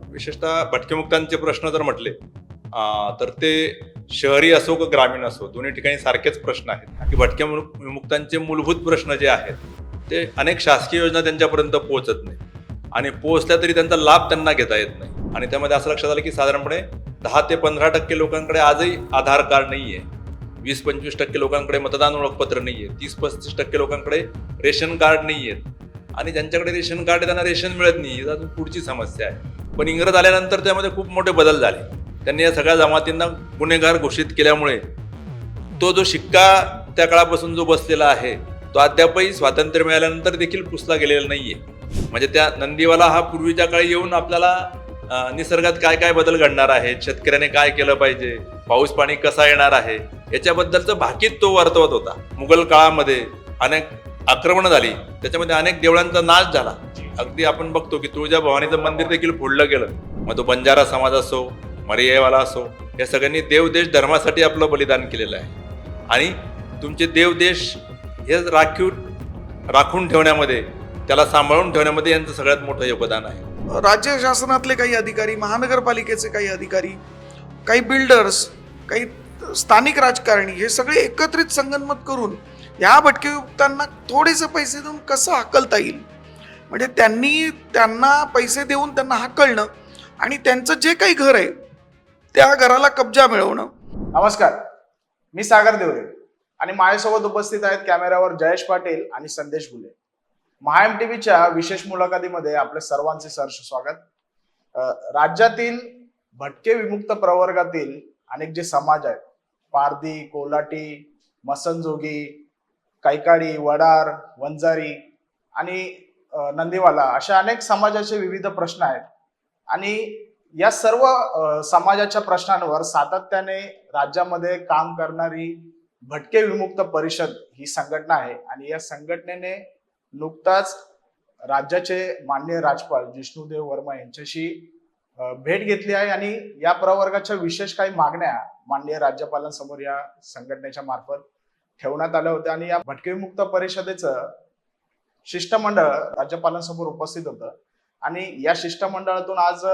विशेषतः भटकेमुक्तांचे प्रश्न जर म्हटले तर ते शहरी असो का ग्रामीण असो दोन्ही ठिकाणी सारखेच प्रश्न आहेत की भटक्या विमुक्तांचे मूलभूत प्रश्न जे आहेत ते अनेक शासकीय योजना त्यांच्यापर्यंत पोहोचत नाही आणि पोहोचल्या तरी त्यांचा लाभ त्यांना घेता येत नाही. आणि त्यामध्ये असं लक्षात आलं की साधारणपणे 10 ते 15% लोकांकडे आजही आधार कार्ड नाही आहे, 20-25% लोकांकडे मतदान ओळखपत्र नाही आहे, 30-35% लोकांकडे रेशन कार्ड नाही आहेत आणि ज्यांच्याकडे रेशन कार्ड आहे त्यांना रेशन मिळत नाही. ही अजून पुढची समस्या आहे. पण इंग्रज आल्यानंतर त्यामध्ये खूप मोठे बदल झाले. त्यांनी या सगळ्या जमातींना गुन्हेगार घोषित केल्यामुळे तो जो शिक्का त्या काळापासून जो बसलेला आहे तो अद्यापही स्वातंत्र्य मिळाल्यानंतर देखील पुसला गेलेला नाहीये. म्हणजे त्या नंदीवाला हा पूर्वीच्या काळी येऊन आपल्याला निसर्गात काय काय बदल घडणार आहे, शेतकऱ्याने काय केलं पाहिजे, पाऊस पाणी कसा येणार आहे याच्याबद्दलचं भाकीत तो वर्तवत होता. मुघल काळामध्ये अनेक आक्रमणं झाली, त्याच्यामध्ये अनेक देवळांचा नाश झाला. अगदी आपण बघतो की तुळजाभवानीचं मंदिर देखील फोडलं गेलं. मग तो बंजारा समाज असो, मरियावाला असो, या सगळ्यांनी देवदेश धर्मासाठी आपलं बलिदान केलेलं आहे. आणि तुमचे देवदेश हे राखून ठेवण्यामध्ये, त्याला सांभाळून ठेवण्यामध्ये यांचं सगळ्यात मोठं योगदान आहे. राज्य शासनातले काही अधिकारी, महानगरपालिकेचे काही अधिकारी, काही बिल्डर्स, काही स्थानिक राजकारणी हे सगळे एकत्रित संगनमत करून ह्या भटकेयुक्तांना थोडेसे पैसे देऊन कसं हाकलता येईल, म्हणजे त्यांना पैसे देऊन त्यांना हाकलणं आणि त्यांचं जे काही घर आहे त्या घराला कब्जा मिळवणं. नमस्कार, मी सागर देवरे आणि माझ्यासोबत उपस्थित आहेत कॅमेऱ्यावर जयेश पाटील आणि संदेश गुले. महाएम टीव्हीच्या विशेष मुलाखतीमध्ये आपले सर्वांचे सहर्ष स्वागत. राज्यातील भटके विमुक्त प्रवर्गातील अनेक जे समाज आहेत, पारधी, कोल्हाटी, मसनजोगी, कैकाडी, वडार, वंजारी आणि नंदीवाला अशा अनेक समाजाचे विविध प्रश्न आहेत. आणि या सर्व समाजाच्या प्रश्नांवर सातत्याने राज्यामध्ये काम करणारी भटके विमुक्त परिषद ही संघटना आहे. आणि या संघटनेने नुकताच राज्याचे माननीय राज्यपाल जिष्णुदेव वर्मा यांच्याशी भेट घेतली आहे आणि या प्रवर्गाच्या विशेष काही मागण्या माननीय राज्यपालांसमोर या संघटनेच्या मार्फत ठेवण्यात आल्या होत्या. आणि या भटके विमुक्त परिषदेचं शिष्टमंडळ राज्यपालांसमोर उपस्थित होतं. आणि या शिष्टमंडळातून आज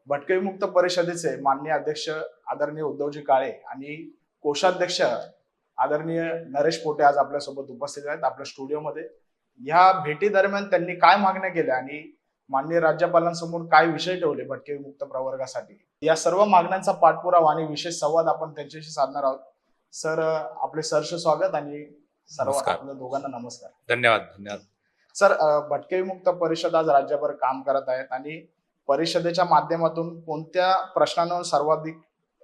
भटके विमुक्त परिषदेचे माननीय अध्यक्ष आदरणीय उद्धवजी काळे आणि कोषाध्यक्ष आदरणीय नरेश पोटे आज आपल्यासोबत उपस्थित आहेत आपल्या स्टुडिओमध्ये. ह्या भेटी दरम्यान त्यांनी काय मागण्या केल्या आणि माननीय राज्यपालांसमोर काय विषय ठेवले भटके विमुक्त प्रवर्गासाठी, या सर्व मागण्यांचा पाठपुरावा आणि विशेष संवाद आपण त्यांच्याशी साधणार आहोत. सर, आपले सहर्ष स्वागत आणि सर्व आपल्या दोघांना नमस्कार. धन्यवाद. सर, भटके विमुक्त परिषद आज राज्यभर काम करत आहेत आणि परिषदेच्या माध्यमातून कोणत्या प्रश्नांवर सर्वाधिक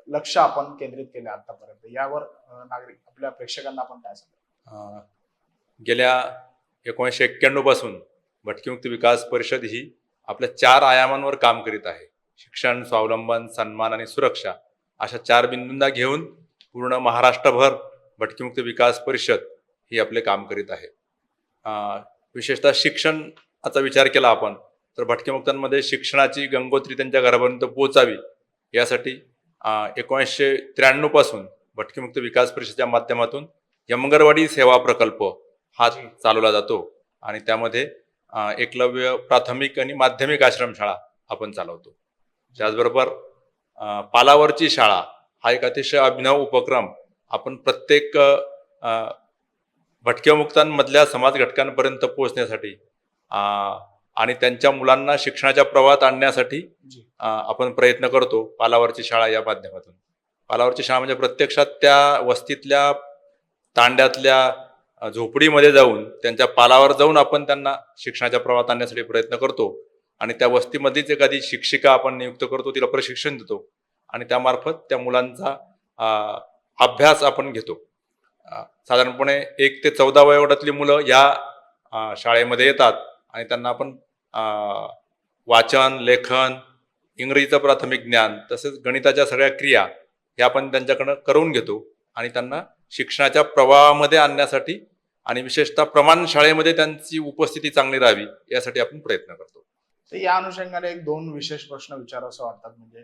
लक्ष आपण केंद्रित केले आतापर्यंत, यावर नागरिक आपल्या प्रेक्षकांना आपण काय सांगतो? गेल्या 1991 पासून भटकेमुक्त विकास परिषद ही आपल्या 4 आयामांवर काम करीत आहे. शिक्षण, स्वावलंबन, सन्मान आणि सुरक्षा अशा 4 बिंदूंना घेऊन पूर्ण महाराष्ट्रभर भटकेमुक्त विकास परिषद ही आपले काम करीत आहे. विशेषतः शिक्षणाचा विचार केला आपण तर भटकेमुक्तांमध्ये शिक्षणाची गंगोत्री त्यांच्या घरापर्यंत पोहोचावी यासाठी 1993 पासून भटकेमुक्त विकास परिषदेच्या माध्यमातून यमगरवाडी सेवा प्रकल्प हा चालवला जातो. आणि त्यामध्ये एकलव्य प्राथमिक आणि माध्यमिक आश्रमशाळा आपण चालवतो. त्याचबरोबर पालावरची शाळा हा एक अतिशय अभिनव उपक्रम आपण प्रत्येक भटकेमुक्तांमधल्या समाज घटकांपर्यंत पोहोचण्यासाठी आणि त्यांच्या मुलांना शिक्षणाच्या प्रवाहात आणण्यासाठी आपण प्रयत्न करतो. पालावरची शाळा या माध्यमातून. पालावरची शाळा म्हणजे प्रत्यक्षात त्या वस्तीतल्या तांड्यातल्या झोपडीमध्ये जाऊन त्यांच्या पालावर जाऊन आपण त्यांना शिक्षणाच्या प्रवाहात आणण्यासाठी प्रयत्न करतो. आणि त्या वस्तीमध्येच एखादी शिक्षिका आपण नियुक्त करतो, तिला प्रशिक्षण देतो आणि त्यामार्फत त्या मुलांचा अभ्यास आपण घेतो. साधारणपणे 1 ते 14 वयोगटातली मुलं या शाळेमध्ये येतात आणि त्यांना आपण वाचन, लेखन, इंग्रजीचं प्राथमिक ज्ञान तसेच गणिताच्या सगळ्या क्रिया ह्या आपण त्यांच्याकडनं करून घेतो आणि त्यांना शिक्षणाच्या प्रवाहामध्ये आणण्यासाठी आणि विशेषतः प्रमाण शाळेमध्ये त्यांची उपस्थिती चांगली राहावी यासाठी आपण प्रयत्न करतो. तर या अनुषंगाने 1-2 विशेष प्रश्न विचारावं वाटतात. म्हणजे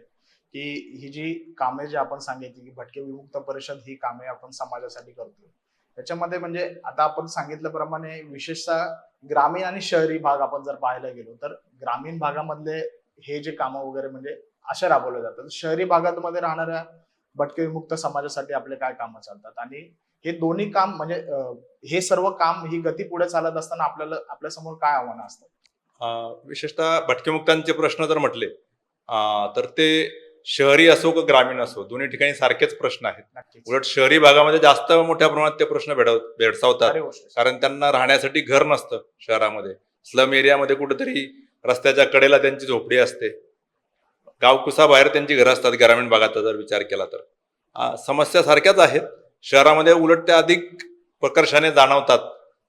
की ही जी कामे जी आपण सांगितली की भटके विमुक्त परिषद ही कामे आपण समाजासाठी करतो, त्याच्यामध्ये म्हणजे आता आपण सांगितल्याप्रमाणे विशेषतः ग्रामीण आणि शहरी भाग आपण जर पाहायला गेलो तर ग्रामीण भागामधले हे जे कामं वगैरे म्हणजे अशा राबवल्या जातात. शहरी भागामध्ये राहणाऱ्या भटके विमुक्त समाजासाठी आपले काय कामं चालतात आणि हे दोन्ही काम म्हणजे हे सर्व काम ही गती पुढे चालत असताना आपल्या समोर काय आव्हानं असतात? विशेषतः भटकेमुक्तांचे प्रश्न जर म्हटले तर ते शहरी असो का ग्रामीण असो दोन्ही ठिकाणी सारखेच प्रश्न आहेत. नक्कीच. उलट शहरी भागामध्ये जास्त मोठ्या प्रमाणात ते प्रश्न भेडसावतात, खरी गोष्ट आहे. कारण त्यांना राहण्यासाठी घर नसतं. शहरामध्ये स्लम एरियामध्ये कुठेतरी रस्त्याच्या कडेला त्यांची झोपडी असते, गावकुसाबाहेर त्यांची घरं असतात. ग्रामीण भागाचा जर विचार केला तर समस्या सारख्याच आहेत. शहरामध्ये उलट त्या अधिक प्रकर्षाने जाणवतात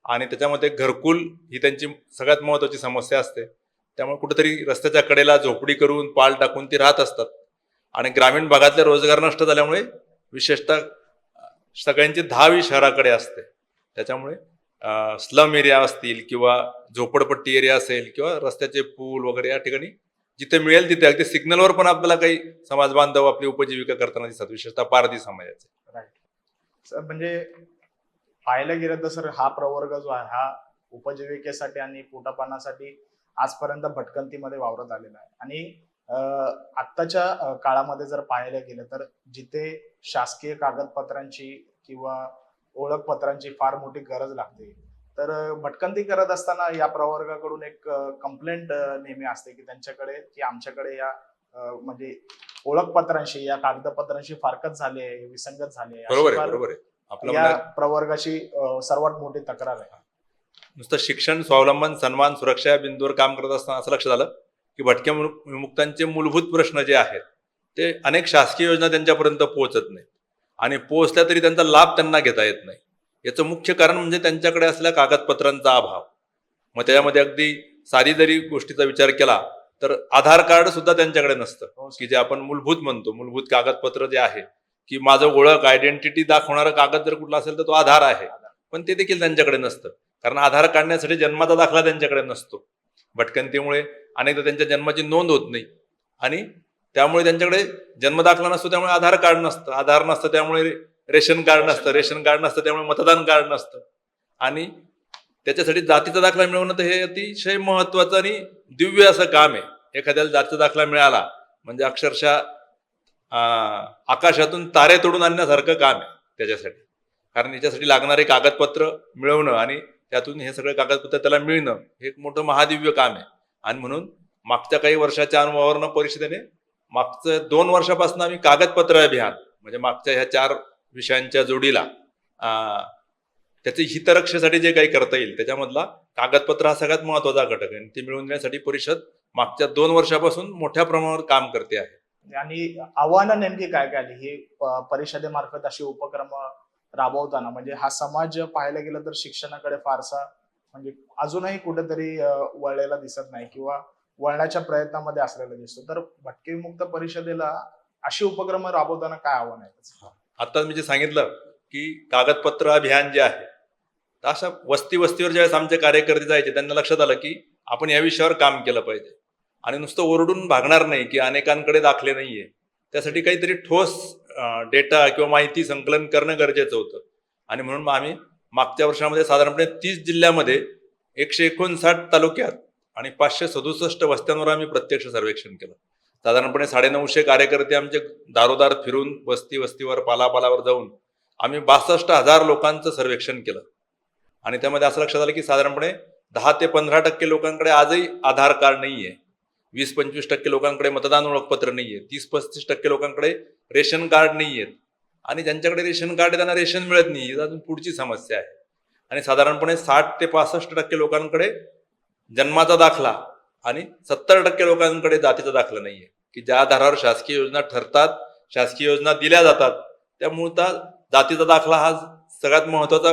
आणि त्याच्यामध्ये घरकुल ही त्यांची सगळ्यात महत्वाची समस्या असते. त्यामुळे कुठेतरी रस्त्याच्या कडेला झोपडी करून पाल टाकून ती राहत असतात आणि ग्रामीण भागातले रोजगार नष्ट झाल्यामुळे विशेषतः सगळ्यांची धावी शहराकडे असते. त्याच्यामुळे स्लम एरिया असतील किंवा झोपडपट्टी एरिया असेल किंवा रस्त्याचे पूल वगैरे या ठिकाणी जिथे मिळेल तिथे अगदी सिग्नलवर पण आपल्याला काही समाज बांधव आपली उपजीविका करताना दिसतात, विशेषतः पारधी समाजाचे. राईट. म्हणजे पाहायला गेलं तर सर हा प्रवर्ग जो आहे हा उपजीविकेसाठी आणि पोटापाण्यासाठी आजपर्यंत भटकंतीमध्ये वावरत आलेला आहे आणि आत्ताच्या काळामध्ये जर पाहायला गेलं तर जिथे शासकीय कागदपत्रांची किंवा ओळखपत्रांची फार मोठी गरज लागते तर भटकंती करत असताना या प्रवर्गाकडून एक कंप्लेंट नेहमी असते की त्यांच्याकडे की आमच्याकडे या म्हणजे ओळखपत्रांशी या कागदपत्रांशी फारकत झाले, विसंगत झाले. बरोबर आहे, बरोबर आहे. आपलं या प्रवर्गाची सर्वात मोठी तक्रार आहे. नुसतं शिक्षण, स्वावलंबन, सन्मान, सुरक्षा या बिंदूवर काम करत असताना असं लक्षात आलं की भटक्या विमुक्तांचे मूलभूत प्रश्न जे आहेत ते अनेक शासकीय योजना त्यांच्यापर्यंत पोहोचत नाहीत आणि पोहोचल्या तरी त्यांचा लाभ त्यांना घेता येत नाही. याचं मुख्य कारण म्हणजे त्यांच्याकडे असलेल्या कागदपत्रांचा अभाव. मग त्याच्यामध्ये अगदी साधी जरी गोष्टीचा विचार केला तर आधार कार्ड सुद्धा त्यांच्याकडे नसतं, की जे आपण मूलभूत म्हणतो. मूलभूत कागदपत्र जे आहे की माझं ओळख, आयडेंटिटी दाखवणारा कागद जर कुठला असेल तर तो आधार आहे, पण ते देखील त्यांच्याकडे नसतं. कारण आधार काढण्यासाठी जन्माचा दाखला त्यांच्याकडे नसतो. भटकंतीमुळे अनेकदा त्यांच्या जन्माची नोंद होत नाही आणि त्यामुळे त्यांच्याकडे जन्मदाखला नसतो, त्यामुळे आधार कार्ड नसतं. आधार नसतं त्यामुळे रेशन कार्ड नसतं. रेशन कार्ड नसतं त्यामुळे मतदान कार्ड नसतं. आणि त्याच्यासाठी जातीचा दाखला मिळवणं तर हे अतिशय महत्वाचं आणि दिव्य असं काम आहे. एखाद्याला जातीचा दाखला मिळाला म्हणजे अक्षरशः आकाशातून तारे तोडून आणण्यासारखं काम आहे त्याच्यासाठी. कारण याच्यासाठी लागणारे कागदपत्र मिळवणं आणि त्यातून हे सगळे कागदपत्र त्याला मिळणं हे एक मोठं महादिव्य काम आहे. आणि म्हणून मागच्या काही वर्षाच्या अनुभवावरनं परिषदेने मागचं 2 वर्षापासून आम्ही कागदपत्र अभियान म्हणजे मागच्या ह्या 4 विषयांच्या जोडीला त्याचे हितरक्षेसाठी जे काही करता येईल त्याच्यामधला कागदपत्र हा सगळ्यात महत्वाचा घटक आहे. ते मिळवून देण्यासाठी परिषद मागच्या 2 वर्षापासून मोठ्या प्रमाणावर काम करते आहे. आणि आव्हानं नेमकी काय काय आली ही परिषदेमार्फत अशी उपक्रम राबवताना? म्हणजे हा समाज पाहायला गेलं तर शिक्षणाकडे फारसा म्हणजे अजूनही कुठेतरी वळलेला दिसत नाही किंवा वळण्याच्या प्रयत्नामध्ये असलेला दिसतो. तर भटके विमुक्त परिषदेला अशी उपक्रम राबवताना काय आव्हान आहे? आता मी जे सांगितलं की कागदपत्र अभियान जे आहे, तर अशा वस्तीवर ज्यावेळेस आमचे कार्यकर्ते जायचे त्यांना लक्षात आलं की आपण या विषयावर काम केलं पाहिजे आणि नुसतं ओरडून भागणार नाही की अनेकांकडे दाखले नाहीये. त्यासाठी काहीतरी ठोस डेटा किंवा माहिती संकलन करणं गरजेचं होतं. आणि म्हणून आम्ही मागच्या वर्षामध्ये साधारणपणे 30 जिल्ह्यामध्ये 159 तालुक्यात आणि 567 वस्त्यांवर आम्ही प्रत्यक्ष सर्वेक्षण केलं. साधारणपणे 950 कार्यकर्ते आमचे दारोदार फिरून वस्तीवर पालापालावर जाऊन आम्ही 62,000 लोकांचं सर्वेक्षण केलं. आणि त्यामध्ये असं लक्षात आलं की साधारणपणे 10 ते 15% लोकांकडे आजही आधार कार्ड नाहीये. 20-25% लोकांकडे मतदान ओळखपत्र नाहीये. 30-35% लोकांकडे रेशन कार्ड नाहीयेत. आणि ज्यांच्याकडे रेशन कार्ड त्यांना रेशन मिळत नाही, ही अजून पुढची समस्या आहे. आणि साधारणपणे 60 ते 65% लोकांकडे जन्माचा दाखला आणि 70% लोकांकडे जातीचा दाखला नाहीये, की ज्या आधारावर शासकीय योजना ठरतात, शासकीय योजना दिल्या जातात. त्यामुळे जातीचा दाखला हा सगळ्यात महत्वाचा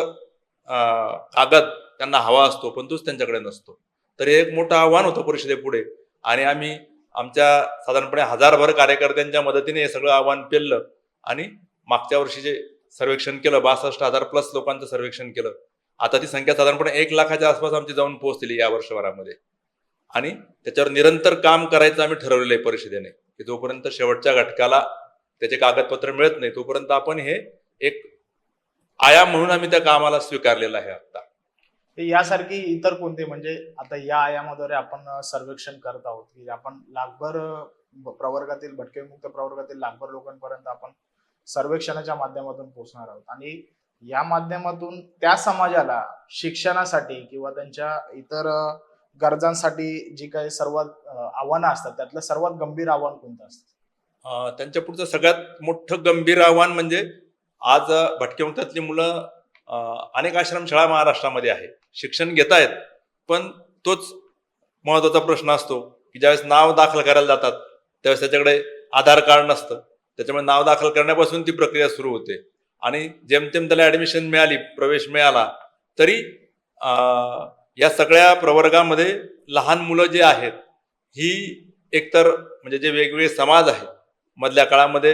कागद त्यांना हवा असतो, पण तोच त्यांच्याकडे नसतो. तर हे एक मोठं आव्हान होतं परिषदेपुढे. आणि आम्ही आमच्या साधारणपणे 1000भर कार्यकर्त्यांच्या मदतीने हे सगळं आव्हान पेललं आणि मागच्या वर्षी जे सर्वेक्षण केलं 62,000 प्लस लोकांचं सर्वेक्षण केलं. आता ती संख्या साधारणपणे 1 लाखाच्या आसपास आमची जाऊन पोहोचलेली या वर्षभरामध्ये. आणि त्याच्यावर निरंतर काम करायचं आम्ही ठरवलेलं आहे परिषदेने, की जोपर्यंत शेवटच्या घटकाला त्याचे कागदपत्र मिळत नाही तोपर्यंत आपण हे एक आयाम म्हणून आम्ही त्या कामाला स्वीकारलेलं आहे. आता यासारखी इतर कोणते म्हणजे आता या आयामाद्वारे आपण सर्वेक्षण करत आहोत की आपण लाखभर प्रवर्गातील भटकेमुक्त प्रवर्गातील लाखभर लोकांपर्यंत आपण सर्वेक्षणाच्या माध्यमातून पोहोचणार आहोत आणि या माध्यमातून त्या समाजाला शिक्षणासाठी किंवा त्यांच्या इतर गरजांसाठी जी काही सर्वात आव्हानं असतात त्यातलं सर्वात गंभीर आव्हान कोणतं असतं? त्यांच्या पुढचं सगळ्यात मोठं गंभीर आव्हान म्हणजे आज भटकेमुक्तातली मुलं अनेक आश्रमशाळा महाराष्ट्रामध्ये आहे, शिक्षण घेत आहेत, पण तोच महत्वाचा प्रश्न असतो की ज्यावेळेस नाव दाखल करायला जातात त्यावेळेस त्याच्याकडे आधार कार्ड नसतं. त्याच्यामुळे नाव दाखल करण्यापासून ती प्रक्रिया सुरू होते आणि जेमतेम त्याला ऍडमिशन मिळाली, प्रवेश मिळाला, तरी या सगळ्या प्रवर्गामध्ये लहान मुलं जे आहेत ही एकतर म्हणजे जे वेगवेगळे समाज आहेत मधल्या काळामध्ये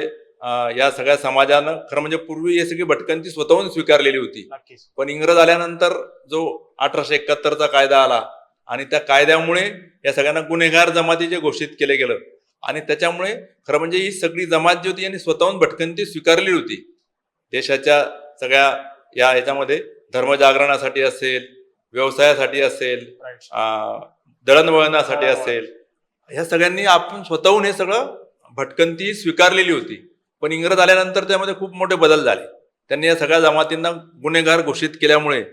या सगळ्या समाजानं खरं म्हणजे पूर्वी ही सगळी भटकंती स्वतःहून स्वीकारलेली होती. नक्कीच. पण इंग्रज आल्यानंतर जो 1871चा कायदा आला आणि त्या कायद्यामुळे या सगळ्यांना गुन्हेगार जमातीचे घोषित केले गेलं आणि त्याच्यामुळे खरं म्हणजे ही सगळी जमात जी होती यांनी स्वतःहून भटकंती स्वीकारली होती. देशाच्या सगळ्या याच्यामध्ये धर्मजागरणासाठी असेल, व्यवसायासाठी असेल, दळणवळणासाठी असेल, ह्या सगळ्यांनी आपण स्वतःहून हे सगळं भटकंती स्वीकारलेली होती. पण इंग्रज आल्यानंतर त्यामध्ये खूप मोठे बदल झाले. त्यांनी या सगळ्या जमातींना गुन्हेगार घोषित केल्यामुळे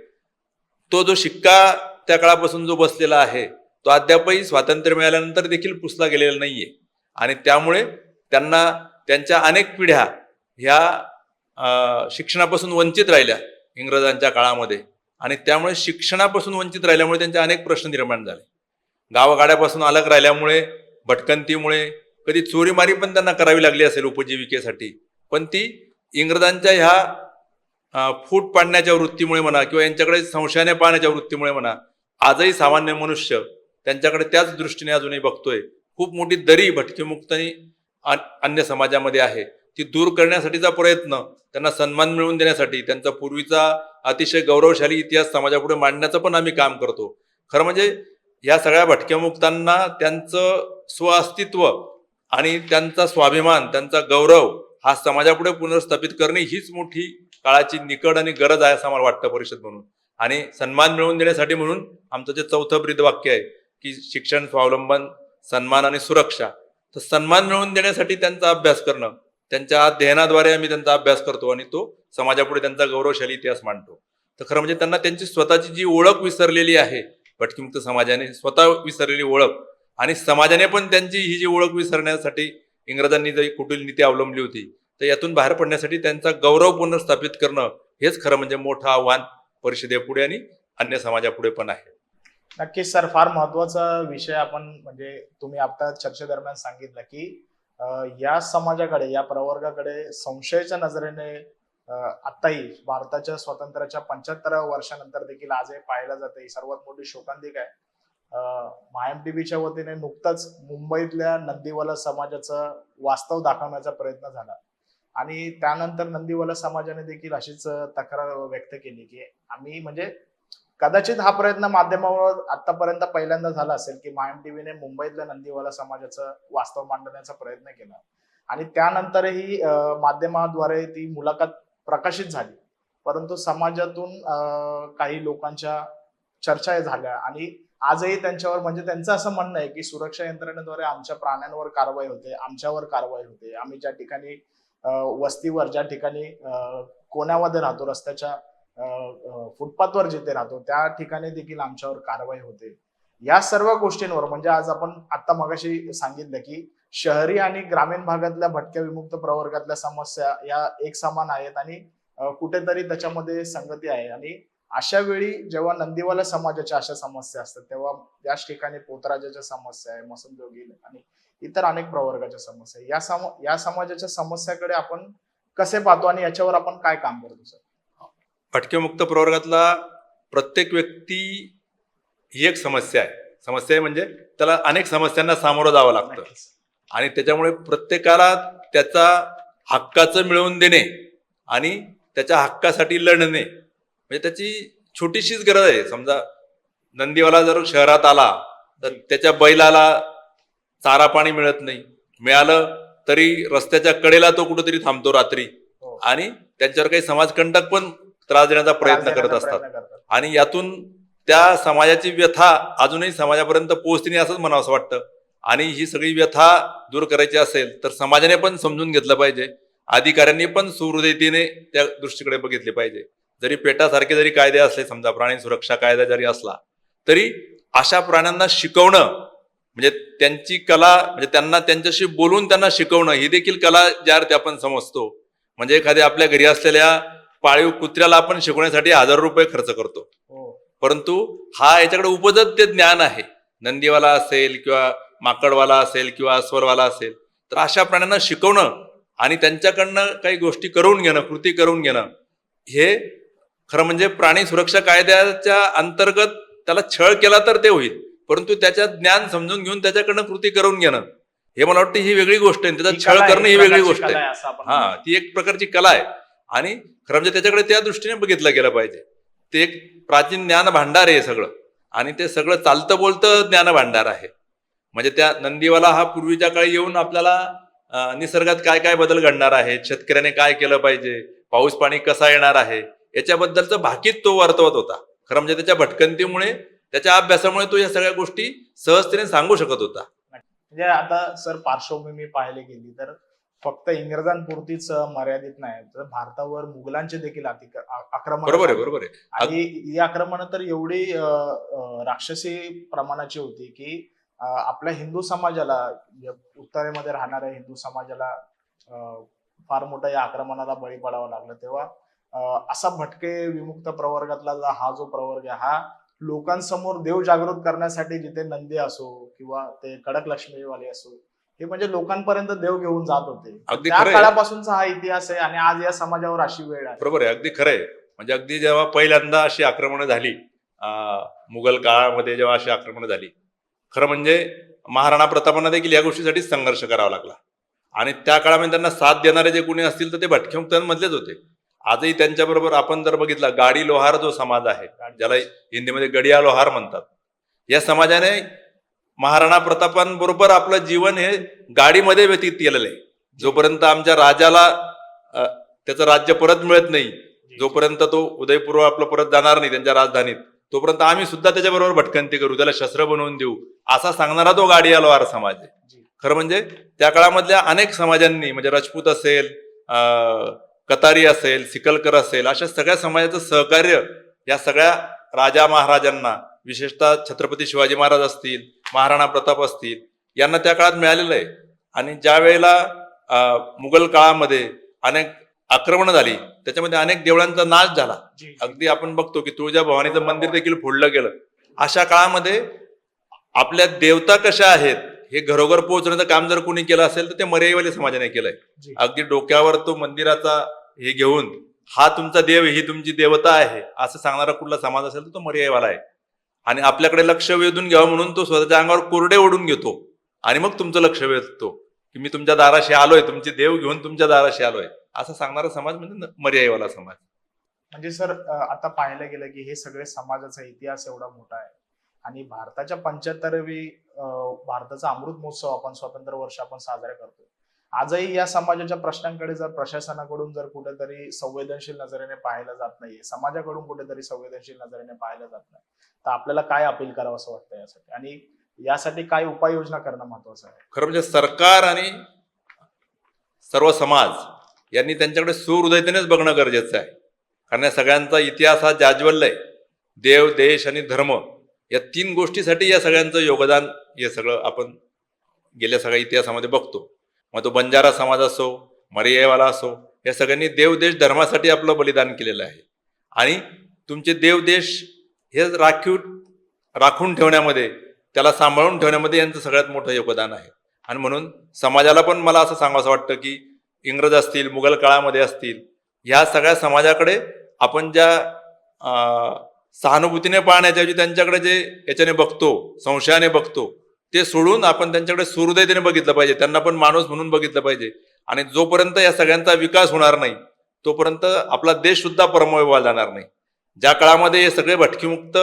तो जो शिक्का त्या काळापासून जो बसलेला आहे तो अद्यापही स्वातंत्र्य मिळाल्यानंतर देखील पुसला गेलेला नाहीये आणि त्यामुळे त्यांना त्यांच्या अनेक पिढ्या ह्या शिक्षणापासून वंचित राहिल्या इंग्रजांच्या काळामध्ये आणि त्यामुळे शिक्षणापासून वंचित राहिल्यामुळे त्यांचे अनेक प्रश्न निर्माण झाले. गावागाड्यापासून अलग राहिल्यामुळे, भटकंतीमुळे, कधी चोरीमारी पण त्यांना करावी लागली असेल उपजीविकेसाठी, पण ती इंग्रजांच्या ह्या फूट पाडण्याच्या वृत्तीमुळे म्हणा किंवा यांच्याकडे संशयाने पाहण्याच्या वृत्तीमुळे म्हणा आजही सामान्य मनुष्य त्यांच्याकडे त्याच दृष्टीने अजूनही बघतोय. खूप मोठी दरी भटकेमुक्त आणि अन्य समाजामध्ये आहे. ती दूर करण्यासाठीचा प्रयत्न, त्यांना सन्मान मिळवून देण्यासाठी, त्यांचा पूर्वीचा अतिशय गौरवशाली इतिहास समाजापुढे मांडण्याचं पण आम्ही काम करतो. खरं म्हणजे या सगळ्या भटकेमुक्तांना त्यांचं स्वअस्तित्व आणि त्यांचा स्वाभिमान, त्यांचा गौरव हा समाजापुढे पुनर्स्थापित करणे हीच मोठी काळाची निकड आणि गरज आहे असं आम्हाला वाटतं परिषद म्हणून. आणि सन्मान मिळवून देण्यासाठी म्हणून आमचं जे चौथं ब्रीदवाक्य आहे की शिक्षण, स्वावलंबन, सन्मान आणि सुरक्षा, तर सन्मान मिळवून देण्यासाठी त्यांचा अभ्यास करणं, त्यांच्या अध्ययनाद्वारे आम्ही त्यांचा अभ्यास करतो आणि तो समाजापुढे त्यांचा गौरवशाली इतिहास मांडतो. तर खरं म्हणजे त्यांना त्यांची स्वतःची जी ओळख विसरलेली आहे, भटकीमुक्त समाजाने स्वतः विसरलेली ओळख आणि समाजाने पण त्यांची ही जी ओळख विसरण्यासाठी इंग्रजांनी जी कुटील नीती अवलंबली होती, तर यातून बाहेर पडण्यासाठी त्यांचा गौरव पुनर्स्थापित करणं हेच खरं म्हणजे मोठं आव्हान परिषदेपुढे आणि अन्य समाजापुढे पण आहे. नक्कीच सर, फार महत्वाचा विषय आपण म्हणजे तुम्ही आता चर्चेदरम्यान सांगितलं की या समाजाकडे, या प्रवर्गाकडे संशयाच्या नजरेने आताही भारताच्या स्वातंत्र्याच्या 75व्या वर्षानंतर देखील आजही पाहायला जाते. ही सर्वात मोठी शोकांतिक आहे. MIMTVच्या वतीने नुकताच मुंबईतल्या नंदीवाला समाजाचं वास्तव दाखवण्याचा प्रयत्न झाला आणि त्यानंतर नंदीवाला समाजाने देखील अशीच तक्रार व्यक्त केली की आम्ही म्हणजे कदाचित हा प्रयत्न माध्यमावर आतापर्यंत पहिल्यांदा झाला असेल की MIMTVने मुंबईतल्या नंदीवाला समाजाचं वास्तव मांडण्याचा प्रयत्न केला आणि त्यानंतरही माध्यमाद्वारे ती मुलाखत प्रकाशित झाली, परंतु समाजातून काही लोकांच्या चर्चा झाल्या आणि आजही त्यांच्यावर म्हणजे त्यांचं असं म्हणणं आहे की सुरक्षा यंत्रणेद्वारे आमच्या प्राण्यांवर कारवाई होते, आमच्यावर कारवाई होते, आम्ही ज्या ठिकाणी वस्तीवर, ज्या ठिकाणी कोण्यामध्ये राहतो, रस्त्याच्या फुटपाथवर जिथे राहतो त्या ठिकाणी देखील आमच्यावर कारवाई होते. या सर्व गोष्टींवर म्हणजे आज आपण आता मगाशी सांगितलं की शहरी आणि ग्रामीण भागातल्या भटक्या विमुक्त प्रवर्गातल्या समस्या या एक समान आहेत आणि कुठेतरी त्याच्यामध्ये संगती आहे आणि अशा वेळी जेव्हा नंदीवाला समाजाच्या अशा समस्या असतात तेव्हा याच ठिकाणी पोतराजाच्या समस्या आहे, मसनजोगी आणि इतर अनेक प्रवर्गाच्या समस्या, या समाजाच्या समस्याकडे आपण कसे पाहतो आणि याच्यावर आपण काय काम करतो सर? भटकेमुक्त प्रवर्गातला प्रत्येक व्यक्ती ही एक समस्या आहे. समस्या आहे म्हणजे त्याला अनेक समस्यांना सामोरं जावं लागतं आणि त्याच्यामुळे प्रत्येकाला त्याचा हक्काचं मिळवून देणे आणि त्याच्या हक्कासाठी लढणे म्हणजे त्याची छोटीशीच गरज आहे. समजा नंदीवाला जर शहरात आला तर त्याच्या बैलाला चारा पाणी मिळत नाही, मिळालं तरी रस्त्याच्या कडेला तो कुठेतरी थांबतो रात्री आणि त्यांच्यावर काही समाजकंटक पण त्रास देण्याचा प्रयत्न करत असतात आणि यातून त्या समाजाची व्यथा अजूनही समाजापर्यंत पोहोचते नाही असंच म्हणावं वाटतं. आणि ही सगळी व्यथा दूर करायची असेल तर समाजाने पण समजून घेतलं पाहिजे, अधिकाऱ्यांनी पण सुहृदयतेने त्या दृष्टीकडे बघितले पाहिजे. जरी पेटासारखे जरी कायदे असले, समजा प्राणी सुरक्षा कायदा जरी असला, तरी अशा प्राण्यांना शिकवणं म्हणजे त्यांची कला, म्हणजे त्यांना त्यांच्याशी बोलून त्यांना शिकवणं ही देखील कला ज्या अर्थी आपण समजतो. म्हणजे एखाद्या आपल्या घरी असलेल्या पाळीव कुत्र्याला आपण शिकवण्यासाठी 1000 रुपये खर्च करतो, हो. परंतु हा याच्याकडे उपजत ते ज्ञान आहे. नंदीवाला असेल किंवा माकडवाला असेल किंवा अस्वरवाला असेल, तर अशा प्राण्यांना शिकवणं आणि त्यांच्याकडनं काही गोष्टी करून घेणं, कृती करून घेणं, हे खरं म्हणजे प्राणी सुरक्षा कायद्याच्या अंतर्गत त्याला छळ केला तर ते होईल, परंतु त्याच्यात ज्ञान समजून घेऊन त्याच्याकडनं कृती करून घेणं हे मला वाटतं ही वेगळी गोष्ट आहे. त्याचा ही छळ कला आहे, करणं ही एक वेगळी प्रकारची गोष्ट कला आहे. आहे असं आपण हा, म्हणू शकतो. ती एक प्रकारची कला आहे आणि खरं म्हणजे त्याच्याकडे त्या दृष्टीने बघितलं गेलं पाहिजे. ते एक प्राचीन ज्ञान भांडार आहे सगळं, आणि ते सगळं चालतं बोलतं ज्ञान भांडार आहे. म्हणजे त्या नंदीवाला हा पूर्वीच्या काळी येऊन आपल्याला निसर्गात काय काय बदल घडणार आहे, शेतकऱ्याने काय केलं पाहिजे, पाऊस पाणी कसा येणार आहे, याच्याबद्दलचं भाकीत तो वर्तवत होता. खरं म्हणजे त्याच्या भटकंतीमुळे, त्याच्या अभ्यासामुळे तो या सगळ्या गोष्टी सहजतेने सांगू शकत होता. म्हणजे आता सर पार्श्वभूमी पाहायला गेली तर फक्त इंग्रजांपुरतीच मर्यादित नाही, तर भारतावर मुघलांचे देखील आक्रमण बरोबर आहे, बरोबर आहे. आणि ही आक्रमण तर एवढी राक्षसी प्रमाणाची होती की आपल्या हिंदू समाजाला, उत्तरेमध्ये राहणाऱ्या हिंदू समाजाला फार मोठ्या या आक्रमणाला बळी पडावं लागलं. तेव्हा असा भटके विमुक्त प्रवर्गातला हा जो प्रवर्ग आहे, हा लोकांसमोर देव जागृत करण्यासाठी जिथे नंदी असो किंवा ते कडक लक्ष्मीवाले असो, हे म्हणजे लोकांपर्यंत देव घेऊन जात होते. अगदी त्या खरं आहे. काळापासूनचा हा इतिहास आहे आणि आज या समाजावर अशी वेळ आहे. बरोबर आहे, अगदी खरं आहे. म्हणजे अगदी जेव्हा पहिल्यांदा अशी आक्रमणं झाली, मुघल काळामध्ये जेव्हा अशी आक्रमणं झाली, खरं म्हणजे महाराणा प्रतापांना देखील या गोष्टीसाठी संघर्ष करावा लागला. आणि त्या काळामध्ये त्यांना साथ देणारे जे कोणी असतील तर ते भटक्यांमधलेच होते. आजही त्यांच्याबरोबर आपण जर बघितलं, गाडी लोहार जो समाज आहे, ज्याला हिंदीमध्ये गडिया लोहार म्हणतात, या समाजाने महाराणा प्रतापांबरोबर आपलं जीवन हे गाडीमध्ये व्यतीत केलेलं आहे. जोपर्यंत आमच्या राजाला त्याचं राज्य परत मिळत नाही, जोपर्यंत तो उदयपूर आपलं परत जाणार नाही त्यांच्या राजधानीत, तोपर्यंत आम्ही सुद्धा त्याच्याबरोबर भटकंती करू, त्याला शस्त्र बनवून देऊ, असा सांगणारा तो गाडिया लोहार समाज आहे. खरं म्हणजे त्या काळामधल्या अनेक समाजांनी, म्हणजे राजपूत असेल, कतारी असेल, सिकलकर असेल, अशा सगळ्या समाजाचं सहकार्य या सगळ्या राजा महाराजांना, विशेषतः छत्रपती शिवाजी महाराज असतील, महाराणा प्रताप असतील, यांना त्या काळात मिळालेलं आहे. आणि ज्या वेळेला मुघल काळामध्ये अनेक आक्रमणं झाली, त्याच्यामध्ये अनेक देवळांचा नाश झाला. अगदी आपण बघतो की तुळजाभवानीचं मंदिर देखील फोडलं गेलं. अशा काळामध्ये आपल्या देवता कशा आहेत हे घरोघर पोहोचण्याचं काम जर कोणी केलं असेल तर ते मर्याईवाले समाजाने केलंय. अगदी डोक्यावर तो मंदिराचा हे घेऊन, हा तुमचा देव, ही तुमची देवता आहे असं सांगणारा कुठला समाज असेल तर तो मर्याईवाला आहे. आणि आपल्याकडे लक्ष वेधून घ्यावं म्हणून तो स्वतःच्या अंगावर कोरडे ओढून घेतो आणि मग तुमचं लक्ष वेधतो की मी तुमच्या दाराशी आलोय, तुमचे देव घेऊन तुमच्या दाराशी आलोय, असं सांगणारा समाज म्हणजे मर्याईवाला समाज. म्हणजे सर आता पाहायला गेलं की हे सगळे समाजाचा इतिहास एवढा मोठा आहे आणि भारताच्या 75वी भारताचा अमृत महोत्सव आपण स्वातंत्र्य वर्ष आपण साजरा करतो. आजही या समाजाच्या प्रश्नांकडे जर प्रशासनाकडून जर कुठेतरी संवेदनशील नजरेने पाहायला जात नाहीये, समाजाकडून कुठेतरी संवेदनशील नजरेने पाहायला जात नाही, तर आपल्याला काय अपील करावं असं वाटतं यासाठी, आणि यासाठी काय उपाययोजना करणं महत्वाचं आहे? खरं म्हणजे सरकार आणि सर्व समाज यांनी त्यांच्याकडे सुहृदयतेनेच बघणं गरजेचं आहे. कारण या सगळ्यांचा इतिहास हा जाज्वल्य आहे. देव, देश आणि धर्म या 3 गोष्टीसाठी या सगळ्यांचं योगदान हे सगळं आपण गेल्या सगळ्या इतिहासामध्ये बघतो. मग तो बंजारा समाज असो, मर्याईवाला असो, या सगळ्यांनी देव, देश, धर्मासाठी आपलं बलिदान केलेलं आहे. आणि तुमचे देव, देश हे राखून ठेवण्यामध्ये, त्याला सांभाळून ठेवण्यामध्ये यांचं सगळ्यात मोठं योगदान आहे. आणि म्हणून समाजाला पण मला असं सांगावं वाटतं की इंग्रज असतील, मुघल काळामध्ये असतील, ह्या सगळ्या समाजाकडे आपण ज्या सहानुभूतीने पाहण्याच्या ऐवजी त्यांच्याकडे जे याच्याने बघतो, संशयाने बघतो, ते सोडून आपण त्यांच्याकडे सुहृदयतेने बघितलं पाहिजे, त्यांना पण माणूस म्हणून बघितलं पाहिजे. आणि जोपर्यंत या सगळ्यांचा विकास होणार नाही तोपर्यंत आपला देश सुद्धा परमविवाह जाणार नाही. ज्या काळामध्ये हे सगळे भटकीमुक्त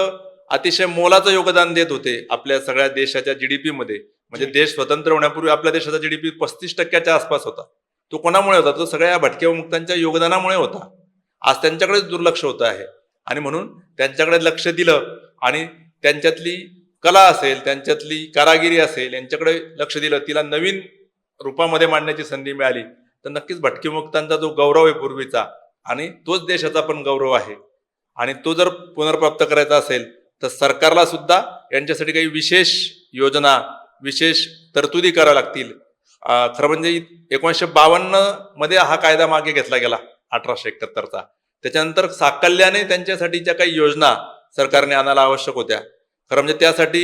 अतिशय मोलाचं योगदान देत होते आपल्या सगळ्या देशाच्या जीडीपी मध्ये, म्हणजे देश स्वतंत्र होण्यापूर्वी आपल्या देशाचा जीडीपी 35% आसपास होता. तो कोणामुळे होता? तो सगळ्या या भटक्या मुक्तांच्या योगदानामुळे होता. आज त्यांच्याकडेच दुर्लक्ष होत आहे. आणि म्हणून त्यांच्याकडे लक्ष दिलं आणि त्यांच्यातली कला असेल, त्यांच्यातली कारागिरी असेल, यांच्याकडे लक्ष दिलं, तिला नवीन रूपामध्ये मांडण्याची संधी मिळाली, तर नक्कीच भटके विमुक्तांचा जो गौरव आहे पूर्वीचा, आणि तोच देशाचा पण गौरव आहे, आणि तो जर पुनर्प्राप्त करायचा असेल तर सरकारला सुद्धा यांच्यासाठी काही विशेष योजना, विशेष तरतुदी कराव्या लागतील. खरं म्हणजे 1952 मध्ये हा कायदा मागे घेतला गेला, 1871चा. त्याच्यानंतर साकल्याने त्यांच्यासाठीच्या काही योजना सरकारने आणायला आवश्यक होत्या. खरं म्हणजे त्यासाठी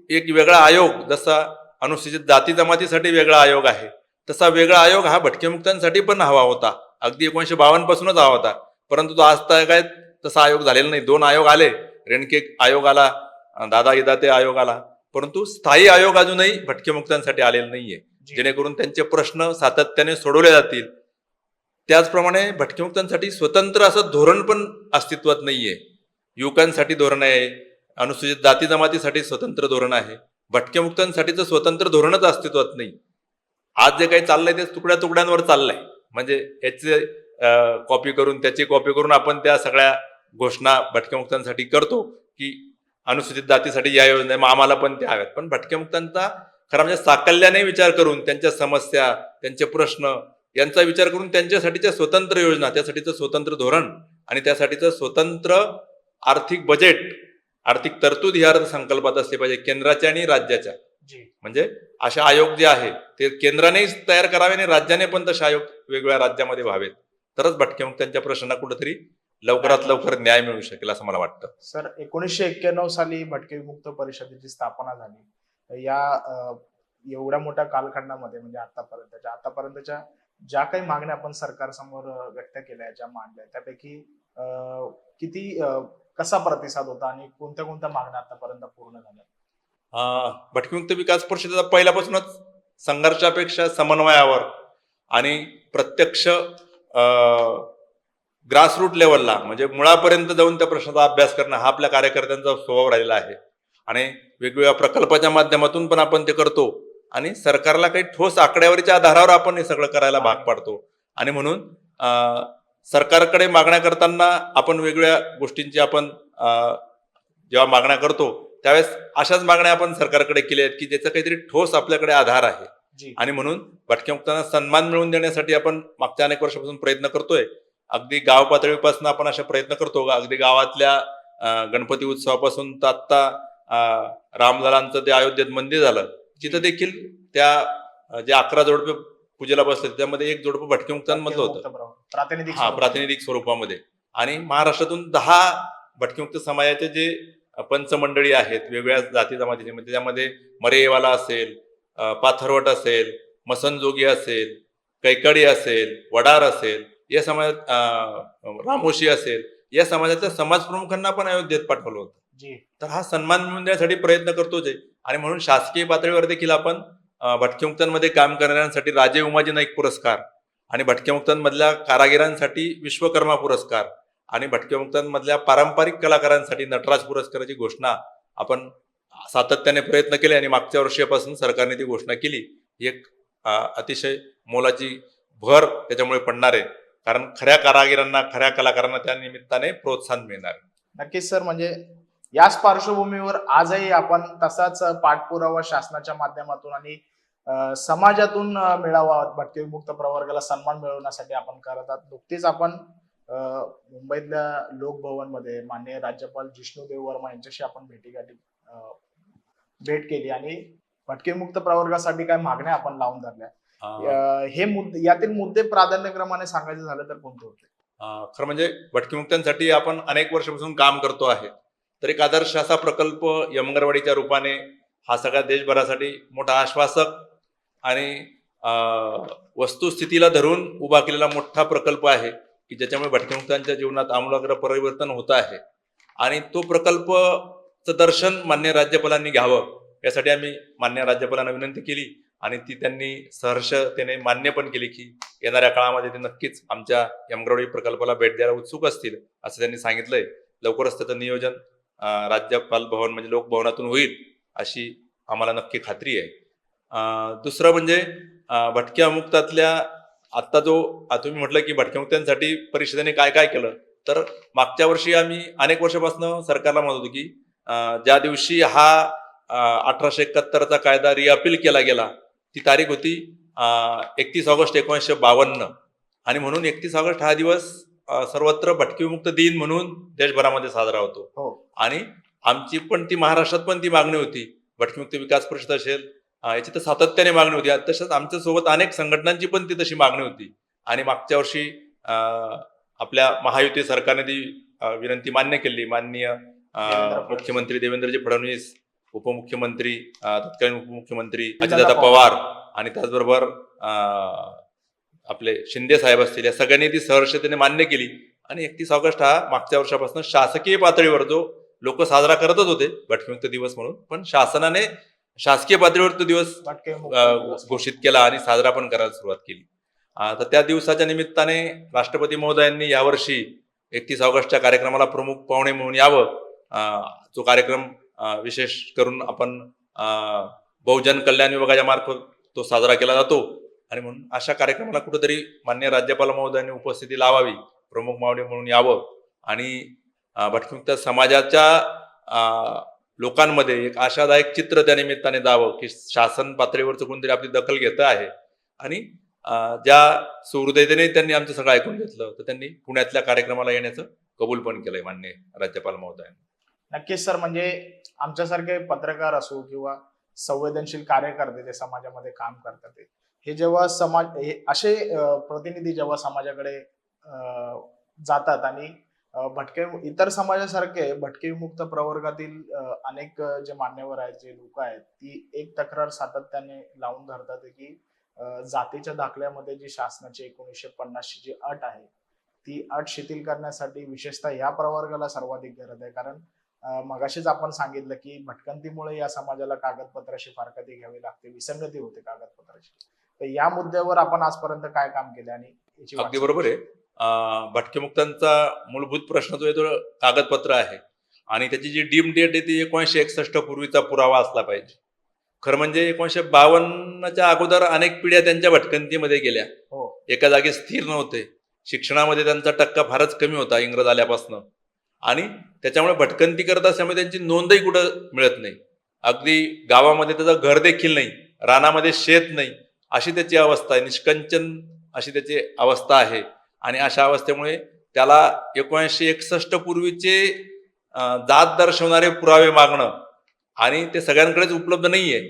एक वेगळा आयोग, जसा अनुसूचित जाती जमातीसाठी वेगळा आयोग आहे, तसा वेगळा आयोग हा भटकेमुक्तांसाठी पण हवा होता. अगदी 1952 पासूनच हवा होता, परंतु तो आज काय तसा आयोग झालेला नाही. 2 आयोग आले, रेणके आयोग आला, दादा इदाते आयोग आला, परंतु स्थायी आयोग अजूनही भटकेमुक्तांसाठी आलेला नाहीये, जेणेकरून त्यांचे प्रश्न सातत्याने सोडवले जातील. त्याचप्रमाणे भटकेमुक्तांसाठी स्वतंत्र असं धोरण पण अस्तित्वात नाहीये. युवकांसाठी धोरण आहे, अनुसूचित जाती जमातीसाठी स्वतंत्र धोरण आहे, भटकेमुक्तांसाठीचं स्वतंत्र धोरणच अस्तित्वात नाही. आज जे काही चाललंय ते तुकड्या तुकड्यांवर चाललंय, म्हणजे याचे कॉपी करून, त्याची कॉपी करून आपण त्या सगळ्या घोषणा भटकेमुक्तांसाठी करतो की अनुसूचित जातीसाठी या योजना, मग आम्हाला पण त्या हव्यात. पण भटकेमुक्तांचा खरं म्हणजे साकल्याने विचार करून, त्यांच्या समस्या, त्यांचे प्रश्न यांचा विचार करून त्यांच्यासाठीच्या स्वतंत्र योजना, त्यासाठीचं स्वतंत्र धोरण आणि त्यासाठीचं स्वतंत्र आर्थिक बजेट, आर्थिक तरतूद ही अर्थसंकल्पात असली पाहिजे, केंद्राच्या आणि राज्याच्या. म्हणजे अशा आयोग जे आहे ते केंद्राने तयार करावे आणि राज्याने पण तसे आयोग वेगवेगळ्या राज्यामध्ये व्हावेत, तरच भटकेमुक्तांच्या प्रश्नांना कुठेतरी लवकरात लवकर न्याय मिळू शकेल असं मला वाटतं. सर, 1991 साली भटके विमुक्त परिषदेची स्थापना झाली. या एवढ्या मोठ्या कालखंडामध्ये म्हणजे आतापर्यंतच्या ज्या काही मागण्या आपण सरकारसमोर व्यक्त केल्या, ज्या मांडल्या, त्यापैकी कसा प्रतिसाद होता आणि कोणत्या कोणत्या मागण्या आतापर्यंत पूर्ण झाल्या? भटकेमुक्त विकास परिषदेचा पहिल्यापासूनच संघर्षापेक्षा समन्वयावर आणि प्रत्यक्ष ग्रासरूट लेवलला, म्हणजे मुळापर्यंत जाऊन त्या प्रश्नाचा अभ्यास करणं हा आपल्या कार्यकर्त्यांचा स्वभाव राहिलेला आहे. आणि वेगवेगळ्या प्रकल्पाच्या माध्यमातून पण आपण ते करतो, आणि सरकारला काही ठोस आकडेवारीच्या आधारावर आपण हे सगळं करायला भाग पाडतो. आणि म्हणून सरकारकडे मागण्या करताना आपण वेगवेगळ्या गोष्टींची आपण जेव्हा मागण्या करतो त्यावेळेस अशाच मागण्या आपण सरकारकडे केल्या आहेत की ज्याचा काहीतरी ठोस आपल्याकडे आधार आहे. आणि म्हणून भटकेमुक्तांना सन्मान मिळवून देण्यासाठी आपण मागच्या अनेक वर्षापासून प्रयत्न करतोय. अगदी गाव पातळीपासून आपण असे प्रयत्न करतो, अगदी गावातल्या गणपती उत्सवापासून तर आत्ता रामललांचं ते अयोध्येत मंदिर झालं, तिथं देखील त्या जे 11 जोडपे पूजेला बसले त्यामध्ये एक जोडपं भटकेमुक्तांमधलं होतं, प्रातिनिधिक स्वरूपामध्ये. आणि महाराष्ट्रातून 10 भटकेमुक्त समाजाचे जे पंचमंडळी आहेत वेगवेगळ्या जाती जमातीचे, म्हणजे त्यामध्ये मरेवाला असेल, पाथरवट असेल, मसनजोगी असेल, कैकडी असेल, वडार असेल, या समाजात रामोशी असेल, या समाजाच्या समाज प्रमुखांना पण अयोध्येत पाठवलं होतं. तर हा सन्मान मिळवून देण्यासाठी प्रयत्न करतोच आहे. आणि म्हणून शासकीय पातळीवर देखील आपण भटकेमुक्तांमध्ये काम करणाऱ्यांसाठी राजे उमाजी नाईक पुरस्कार, आणि भटकेमुक्तांमधल्या कारागिरांसाठी विश्वकर्मा पुरस्कार, आणि भटकेमुक्तांमधल्या पारंपरिक कलाकारांसाठी नटराज पुरस्काराची घोषणा आपण सातत्याने प्रयत्न केले, आणि मागच्या वर्षापासून सरकारने ती घोषणा केली. एक अतिशय मोलाची भर त्याच्यामुळे पडणार आहे, कारण खऱ्या कारागिरांना, खऱ्या कलाकारांना त्या निमित्ताने प्रोत्साहन मिळणार. नक्कीच सर, म्हणजे याच पार्श्वभूमीवर आजही आपण तसाच पाठपुरावा शासनाच्या माध्यमातून आणि समाजातून मिळावा, भटके विमुक्त प्रवर्गाला सन्मान मिळवण्यासाठी आपण करत आहात. नुकतीच आपण मुंबईतल्या लोकभवन मध्ये माननीय राज्यपाल जिष्णुदेव वर्मा यांच्याशी आपण भेट केली आणि भटके विमुक्त प्रवर्गासाठी काय मागण्या आपण लावून धरल्या. हे मुद्दे, यातील मुद्दे प्राधान्यक्रमाने सांगायचं झालं तर कोणते होते? खरं म्हणजे भटकेमुक्तांसाठी आपण अनेक वर्षापासून काम करतो आहे. तर एक आदर्श असा प्रकल्प यमगरवाडीच्या रूपाने हा सगळ्या देशभरासाठी मोठा आश्वासक आणि वस्तुस्थितीला धरून उभा केलेला मोठा प्रकल्प आहे की ज्याच्यामुळे भटकेमुक्तांच्या जीवनात आमूलाग्र परिवर्तन होत आहे. आणि तो प्रकल्पचं दर्शन मान्य राज्यपालांनी घ्यावं यासाठी आम्ही मान्य राज्यपालांना विनंती केली, आणि ती त्यांनी सहर्षतेने मान्य पण केली की येणाऱ्या काळामध्ये ते नक्कीच आमच्या यमगरवाडी प्रकल्पाला भेट द्यायला उत्सुक असतील असं त्यांनी सांगितलंय. लवकरच त्याचं नियोजन राज्यपाल भवन म्हणजे लोकभवनातून होईल अशी आम्हाला नक्की खात्री आहे. दुसरं म्हणजे भटक्या मुक्तातल्या आत्ता तुम्ही म्हटलं की भटक्यामुक्तांसाठी परिषदेने काय काय केलं, तर मागच्या वर्षी आम्ही अनेक वर्षापासून सरकारला म्हणत होतो की ज्या दिवशी हा 1871चा कायदा रिअपील केला गेला ती तारीख होती 31 ऑगस्ट 1952. आणि म्हणून 31 ऑगस्ट हा दिवस सर्वत्र भटकेविमुक्त दिन म्हणून देशभरामध्ये साजरा होतो. हो. आणि आमची पण ती महाराष्ट्रात पण ती मागणी होती. भटकेमुक्त विकास परिषद असेल याची तर सातत्याने मागणी होती. तसंच आमच्या सोबत अनेक संघटनांची पण ती तशी मागणी होती. आणि मागच्या वर्षी आपल्या महायुती सरकारने ती विनंती मान्य केली. माननीय मुख्यमंत्री देवेंद्रजी फडणवीस, उपमुख्यमंत्री तत्कालीन उपमुख्यमंत्री अजितदादा पवार आणि त्याचबरोबर आपले शिंदे साहेब असतील, या सगळ्यांनी ती सहर्षतेने मान्य केली. आणि 31 ऑगस्ट हा मागच्या वर्षापासून शासकीय पातळीवर जो लोक साजरा करतच होते भटकेमुक्त दिवस म्हणून, पण शासनाने शासकीय पातळीवर तो दिवस घोषित केला आणि साजरा पण करायला सुरुवात केली. तर त्या दिवसाच्या निमित्ताने राष्ट्रपती महोदयांनी यावर्षी 31 ऑगस्टच्या कार्यक्रमाला प्रमुख पाहुणे म्हणून यावं. जो कार्यक्रम विशेष करून आपण बहुजन कल्याण विभागाच्या मार्फत तो साजरा केला जातो. आणि म्हणून अशा कार्यक्रमाला कुठेतरी माननीय राज्यपाल महोदयांनी उपस्थिती लावावी, प्रमुख पाहुणे म्हणून यावं आणि भटकेमुक्त समाजाच्या लोकांमध्ये एक आशादायक चित्र त्या निमित्ताने जावं की शासन पातळीवरचं कोणतरी आपली दखल घेतं आहे. आणि ज्या सुहृदयतेने त्यांनी आमचं सगळं ऐकून घेतलं, तर त्यांनी पुण्यातल्या कार्यक्रमाला येण्याचं कबूल पण केलंय माननीय राज्यपाल महोदयांनी. नक्कीच सर, म्हणजे आमच्यासारखे पत्रकार असो किंवा संवेदनशील कार्यकर्ते जे समाजामध्ये काम करतात, हे जेव्हा असे प्रतिनिधी जेव्हा समाजाकडे जातात आणि इतर समाजासारखे भटकेविमुक्त प्रवर्गातील अनेक जे मान्यवर आहेत, जे लोक आहेत, ती एक तक्रार सातत्याने लावून धरतात की जातीच्या दाखल्यामध्ये जी शासनाची 1950ची जी अट आहे, ती अट शिथिल करण्यासाठी विशेषतः ह्या प्रवर्गाला सर्वाधिक गरज आहे. कारण मगाशीच आपण सांगितलं की भटकंतीमुळे या समाजाला कागदपत्राशी फारकती घ्यावी लागते, विसंगती होते कागदपत्राची. तर या मुद्द्यावर आपण आजपर्यंत काय काम केले आणि अगदी बरोबर आहे. भटकेमुक्तांचा मूलभूत प्रश्न जो आहे तो कागदपत्र आहे आणि त्याची जी डीम डेट आहे ती 1961 पूर्वीचा पुरावा असला पाहिजे. खरं म्हणजे 1952च्या अगोदर अनेक पिढ्या त्यांच्या भटकंतीमध्ये गेल्या. एका जागी स्थिर नव्हते. शिक्षणामध्ये त्यांचा टक्का फारच कमी होता इंग्रज आल्यापासून. आणि त्याच्यामुळे भटकंती करत असल्यामुळे त्यांची नोंदही कुठं मिळत नाही. अगदी गावामध्ये त्याचं घर देखील नाही, रानामध्ये शेत नाही, अशी त्याची अवस्था आहे. निष्कंचन अशी त्याची अवस्था आहे. आणि अशा अवस्थेमुळे त्याला 1961 पूर्वीचे जात दर्शवणारे पुरावे मागणं आणि ते सगळ्यांकडेच उपलब्ध नाहीये.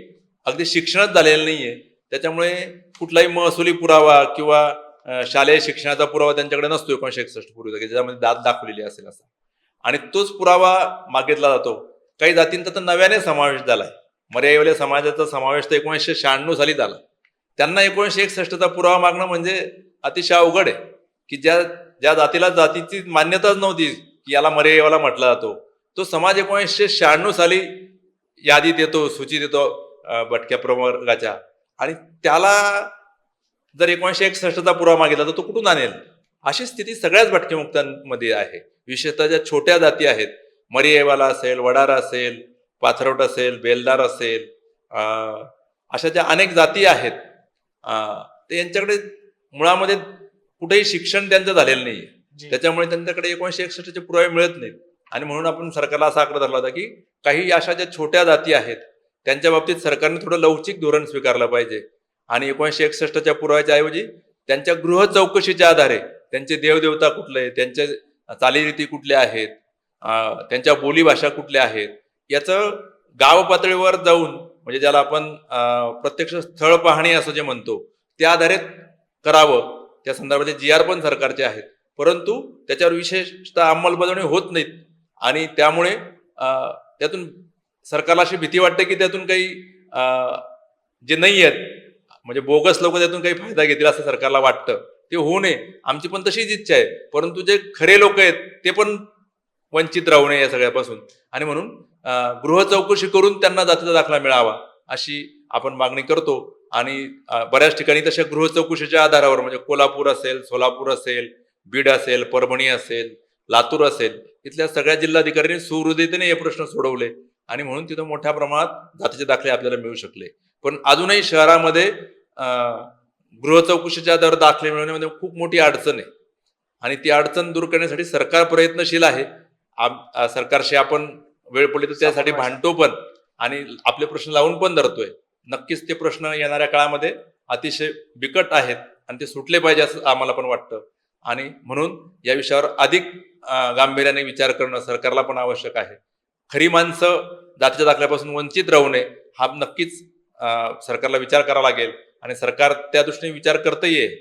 अगदी शिक्षणच झालेलं नाहीये. त्याच्यामुळे कुठलाही महसुली पुरावा किंवा शालेय शिक्षणाचा पुरावा त्यांच्याकडे नसतो 1961 पूर्वीचा, की ज्याच्यामध्ये जात दाखवलेली असेल असा. आणि तोच पुरावा मागितला जातो. काही जातींचा तर नव्याने समावेश झालाय. मर्यादिवल्या समाजाचा समावेश तर 1996 साली झाला. त्यांना 1961चा पुरावा मागणं म्हणजे अतिशय अवघड आहे की ज्या जातीला जातीची मान्यताच नव्हती की याला मर्यादिवला म्हटला जातो, तो समाज 1996 साली यादीत येतो, सूचीत येतो भटक्या प्रवर्गाच्या. आणि त्याला जर 1961चा पुरावा मागितला तर तो कुठून आणेल? अशी स्थिती सगळ्याच भटकेमुक्तांमध्ये आहे. विशेषतः ज्या छोट्या जाती आहेत, मर्यादिवला असेल, वडार असेल, पाथरवट असेल, बेलदार असेल, अशा ज्या अनेक जाती आहेत, ते यांच्याकडे मुळामध्ये कुठेही शिक्षण त्यांचं झालेलं नाहीये. त्याच्यामुळे त्यांच्याकडे 1961चे पुरावे मिळत नाहीत. आणि म्हणून आपण सरकारला असा आग्रह धरला होता की काही अशा ज्या छोट्या जाती आहेत त्यांच्या बाबतीत सरकारने थोडं लवचिक धोरण स्वीकारलं पाहिजे. आणि 1961च्या पुराव्याच्या ऐवजी त्यांच्या गृह चौकशीच्या आधारे त्यांचे देवदेवता कुठले, त्यांच्या चालीरीती कुठल्या आहेत, त्यांच्या बोलीभाषा कुठल्या आहेत, याचं गाव पातळीवर जाऊन, म्हणजे ज्याला आपण प्रत्यक्ष स्थळ पाहणी असं जे म्हणतो, त्या आधारे करावं. त्या संदर्भातले GR पण सरकारचे आहेत, परंतु त्याच्यावर विशेषतः अंमलबजावणी होत नाहीत. आणि त्यामुळे त्यातून सरकारला अशी भीती वाटते की त्यातून काही जे नाही आहेत, म्हणजे बोगस लोक त्यातून काही फायदा घेतील असं सरकारला वाटतं. ते होऊ नये, आमची पण तशीच इच्छा आहे. परंतु जे खरे लोक आहेत ते पण वंचित राहू नये या सगळ्यापासून. आणि म्हणून गृह चौकशी करून त्यांना जातीचा दाखला मिळावा अशी आपण मागणी करतो. आणि बऱ्याच ठिकाणी तशा गृह चौकशीच्या आधारावर, म्हणजे कोल्हापूर असेल, सोलापूर असेल, बीड असेल, परभणी असेल, लातूर असेल, इथल्या सगळ्या जिल्हाधिकाऱ्यांनी सुहृदयतेने हे प्रश्न सोडवले. आणि म्हणून तिथं मोठ्या प्रमाणात जातीचे दाखले आपल्याला मिळू शकले. पण अजूनही शहरामध्ये गृह चौकशीच्या आधारावर दाखले मिळवण्यामध्ये खूप मोठी अडचण आहे. आणि ती अडचण दूर करण्यासाठी सरकार प्रयत्नशील आहे. सरकारशी आपण वेळ पडली तर त्यासाठी समन्वय भांडतो पण आणि आपले प्रश्न लावून पण धरतोय. नक्कीच ते प्रश्न येणाऱ्या काळामध्ये अतिशय बिकट आहेत आणि ते सुटले पाहिजे असं आम्हाला पण वाटतं. आणि म्हणून या विषयावर अधिक गांभीर्याने विचार करणं सरकारला पण आवश्यक आहे. खरी माणसं जातीच्या दाखल्यापासून वंचित राहू नये हा नक्कीच सरकारला विचार करावा लागेल आणि सरकार त्या दृष्टीने विचार करतही आहे.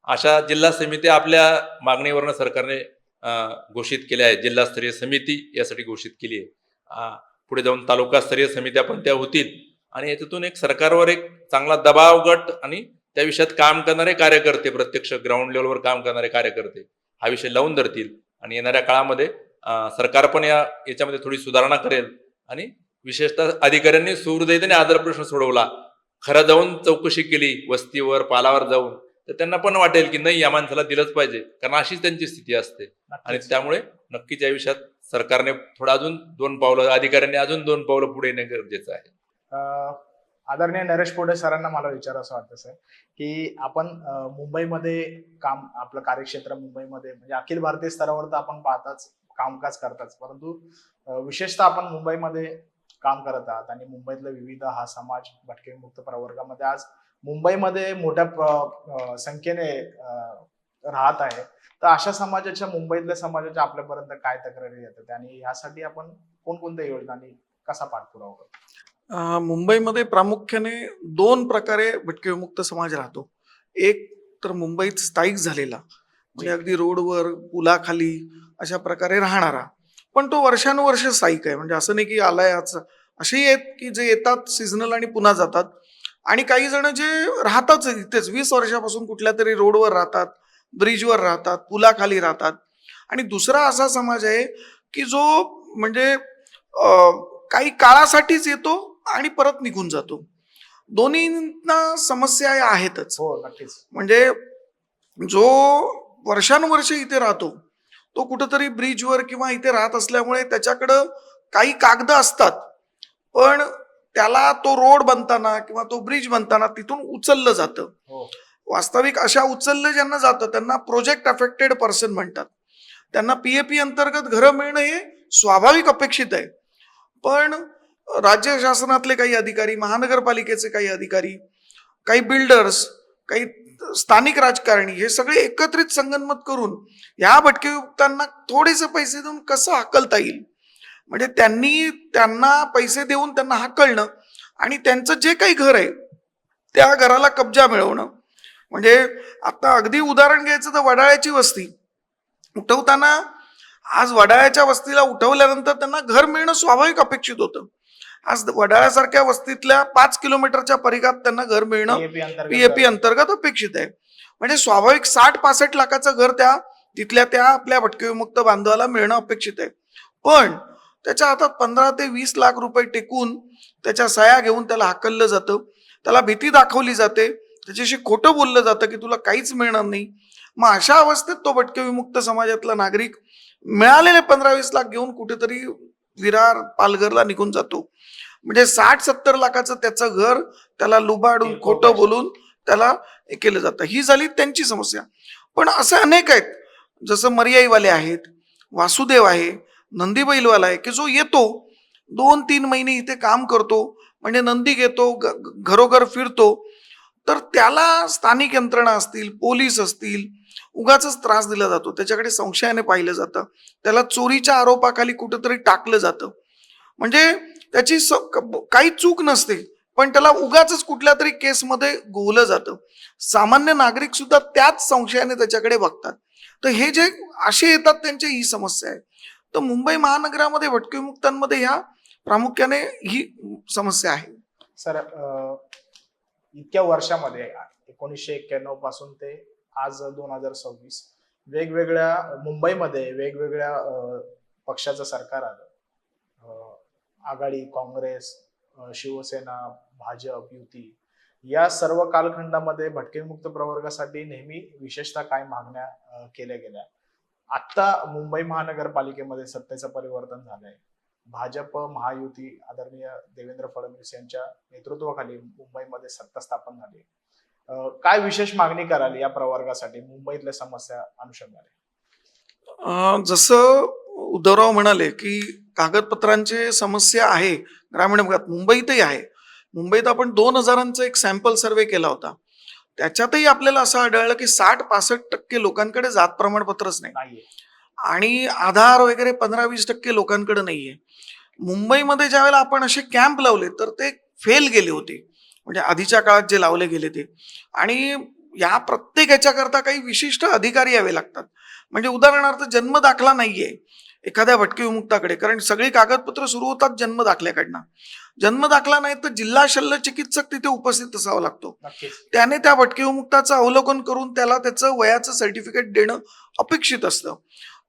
अशा जिल्हा समित्या आपल्या मागणीवरनं सरकारने घोषित केल्या आहेत. जिल्हास्तरीय समिती यासाठी घोषित केली आहे. पुढे जाऊन तालुकास्तरीय समित्या पण त्या होतील आणि याच्यातून एक सरकारवर एक चांगला दबाव गट आणि त्या विषयात काम करणारे कार्यकर्ते, प्रत्यक्ष ग्राउंड लेवलवर काम करणारे कार्यकर्ते हा विषय लावून धरतील आणि येणाऱ्या काळामध्ये सरकार पण याच्यामध्ये थोडी सुधारणा करेल आणि विशेषतः अधिकाऱ्यांनी सुहृदयतेने आदर प्रश्न सोडवला, खरं जाऊन चौकशी केली वस्तीवर पालावर जाऊन, तर त्यांना पण वाटेल की नाही या माणसाला दिलंच पाहिजे, कारण अशीच त्यांची स्थिती असते. आणि त्यामुळे नक्कीच या विषयात सरकारने थोडं अजून 2 पावलं, अधिकाऱ्यांनी अजून 2 पावलं पुढे येणे गरजेचं आहे. आदरणीय नरेश पोटे सरांना मला विचारावं वाटतं सर, की आपण मुंबईमध्ये काम, आपलं कार्यक्षेत्र मुंबईमध्ये म्हणजे अखिल भारतीय स्तरावर तर आपण पाहताच, कामकाज करताच, परंतु विशेषतः आपण मुंबईमध्ये काम करत आहात आणि मुंबईतला विविध हा समाज भटके मुक्त प्रवर्गामध्ये आज मुंबईमध्ये मोठ्या संख्येने राहत आहे. तर अशा समाजाच्या, मुंबईतल्या समाजाच्या आपल्यापर्यंत काय तक्रारी येतात आणि यासाठी आपण कोणकोणत्या योजना आणि कसा पाठपुरावा करतो? मुंबईमध्ये प्रामुख्याने 2 प्रकारे भटके विमुक्त समाज राहतो. एक तर मुंबईत स्थायिक झालेला, म्हणजे अगदी रोडवर पुलाखाली अशा प्रकारे राहणारा, पण तो वर्षानुवर्ष स्थायिक आहे. म्हणजे असं नाही की आलाय आज. असेही आहेत की जे येतात सीझनल आणि पुन्हा जातात, आणि काही जण जे राहतात इथेच 20 वर्षापासून कुठल्या तरी रोडवर राहतात, ब्रिजवर राहतात, पुलाखाली राहतात. आणि दुसरा असा समाज आहे की जो म्हणजे काही काळासाठीच येतो आणि परत निघून जातो. दोन्हींना समस्या या आहेतच. हो, नक्कीच. म्हणजे जो वर्षानुवर्ष इथे राहतो तो कुठंतरी ब्रिजवर किंवा इथे राहत असल्यामुळे त्याच्याकडं काही कागद असतात, पण त्याला तो रोड बनताना किंवा तो ब्रिज बनताना तिथून उचललं जातं. हो. वास्तविक अशा उचललं ज्यांना जातं त्यांना प्रोजेक्ट अफेक्टेड पर्सन म्हणतात. त्यांना PAP अंतर्गत घरं मिळणं हे स्वाभाविक अपेक्षित आहे. पण राज्य शासनातले काही अधिकारी, महानगरपालिकेचे काही अधिकारी, काही बिल्डर्स, काही स्थानिक राजकारणी हे सगळे एकत्रित संगनमत करून ह्या भटकेयुक्तांना थोडेसे पैसे देऊन कसं हाकलता येईल, म्हणजे त्यांना पैसे देऊन त्यांना हाकलणं आणि त्यांचं जे काही घर आहे त्या घराला कब्जा मिळवणं. म्हणजे आता अगदी उदाहरण घ्यायचं तर वडाळ्याची वस्ती उठवताना, आज वडाळ्याच्या वस्तीला उठवल्यानंतर त्यांना घर मिळणं स्वाभाविक अपेक्षित होतं. आज वडाळ्यासारख्या वस्तीतल्या 5 किलोमीटरच्या परिघात त्यांना घर मिळणं PAP अंतर्गत अपेक्षित आहे. म्हणजे स्वाभाविक 60-65 लाखाचं घर तिथल्या त्या आपल्या भटकेविमुक्त बांधवाला मिळणं अपेक्षित आहे. पण त्याच्या हातात 15 ते 20 लाख रुपये टेकून त्याच्या सह्या घेऊन त्याला हाकललं जातं, त्याला भीती दाखवली जाते, त्याच्याशी खोटं बोललं जातं की तुला काहीच मिळणार नाही. मग अशा अवस्थेत तो भटके विमुक्त समाजातला नागरिक मिळालेले 15-20 लाख घेऊन कुठेतरी विरार, पालघरला निघून जातो. म्हणजे 60-70 लाखाचं त्याचं घर त्याला लुबाडून खोटं बोलून त्याला हे केलं जातं. ही झाली त्यांची समस्या. पण असे अनेक आहेत, जसं मर्याईवाले आहेत, वासुदेव आहे, नंदी बैलवाला आहे, की जो येतो 2-3 महिने इथे काम करतो, म्हणजे नंदी घेतो, घरोघर फिरतो, तर त्याला स्थानिक यंत्रणा असतील, पोलीस असतील, उगाच त्रास दिला जातो, त्याच्याकडे संशयाने पाहिलं जातं, त्याला चोरीच्या आरोपाखाली कुठेतरी टाकलं जातं. म्हणजे त्याची काही चूक नसते, पण त्याला उगाच कुठल्या तरी केसमध्ये गोवलं जातं. सामान्य नागरिक सुद्धा त्याच संशयाने त्याच्याकडे बघतात. तर हे जे असे येतात त्यांची ही समस्या आहे. तर मुंबई महानगरामध्ये भटकेविमुक्तांमध्ये ह्या प्रामुख्याने ही समस्या आहे. सर, इतक्या वर्षामध्ये 1991 पासून ते आज 2026 वेगवेगळ्या मुंबईमध्ये वेगवेगळ्या पक्षाचं सरकार आलं. आघाडी, काँग्रेस, शिवसेना, भाजप, युती या सर्व कालखंडामध्ये भटकेमुक्त प्रवर्गासाठी नेहमी विशेषतः काय मागण्या केल्या गेल्या. आता मुंबई महानगरपालिकेमध्ये सत्तेचं परिवर्तन झालंय. भाजप महायुती आदरणीय देवेंद्र फडणवीस यांच्या नेतृत्वाखाली मुंबईमध्ये सत्ता स्थापन झाली. काय विशेष मागणी कराल या प्रवर्गासाठी मुंबईतल्या समस्या अनुषंगाने? जसं उद्धवराव म्हणाले की कागदपत्रांची समस्या आहे ग्रामीण भागात, मुंबईतही आहे. मुंबईत आपण 2000 एक सॅम्पल सर्वे केला होता. त्याच्यातही आपल्याला असं आढळलं की 60-65% लोकांकडे जात प्रमाणपत्रच नाही नाहीये. आणि आधार वगैरे 15-20% लोकांकडे नाहीये. मुंबईमध्ये ज्यावेळेला आपण असे कॅम्प लावले तर ते फेल गेले होते, म्हणजे आधीच्या काळात जे लावले गेले ते. आणि या प्रत्येक याच्याकरता काही विशिष्ट अधिकारी यावे लागतात. म्हणजे उदाहरणार्थ जन्म दाखला नाहीये एखाद्या भटके विमुक्ताकडे, कारण सगळी कागदपत्र सुरू होतात जन्म दाखल्याकडनं. जन्म दाखला नाही तर जिल्हा शल्य चिकित्सक तिथे उपस्थित असावा लागतो. नक्कीच. त्याने त्या भटके विमुक्ताचं अवलोकन करून त्याला त्याचं वयाचं सर्टिफिकेट देणं अपेक्षित असतं.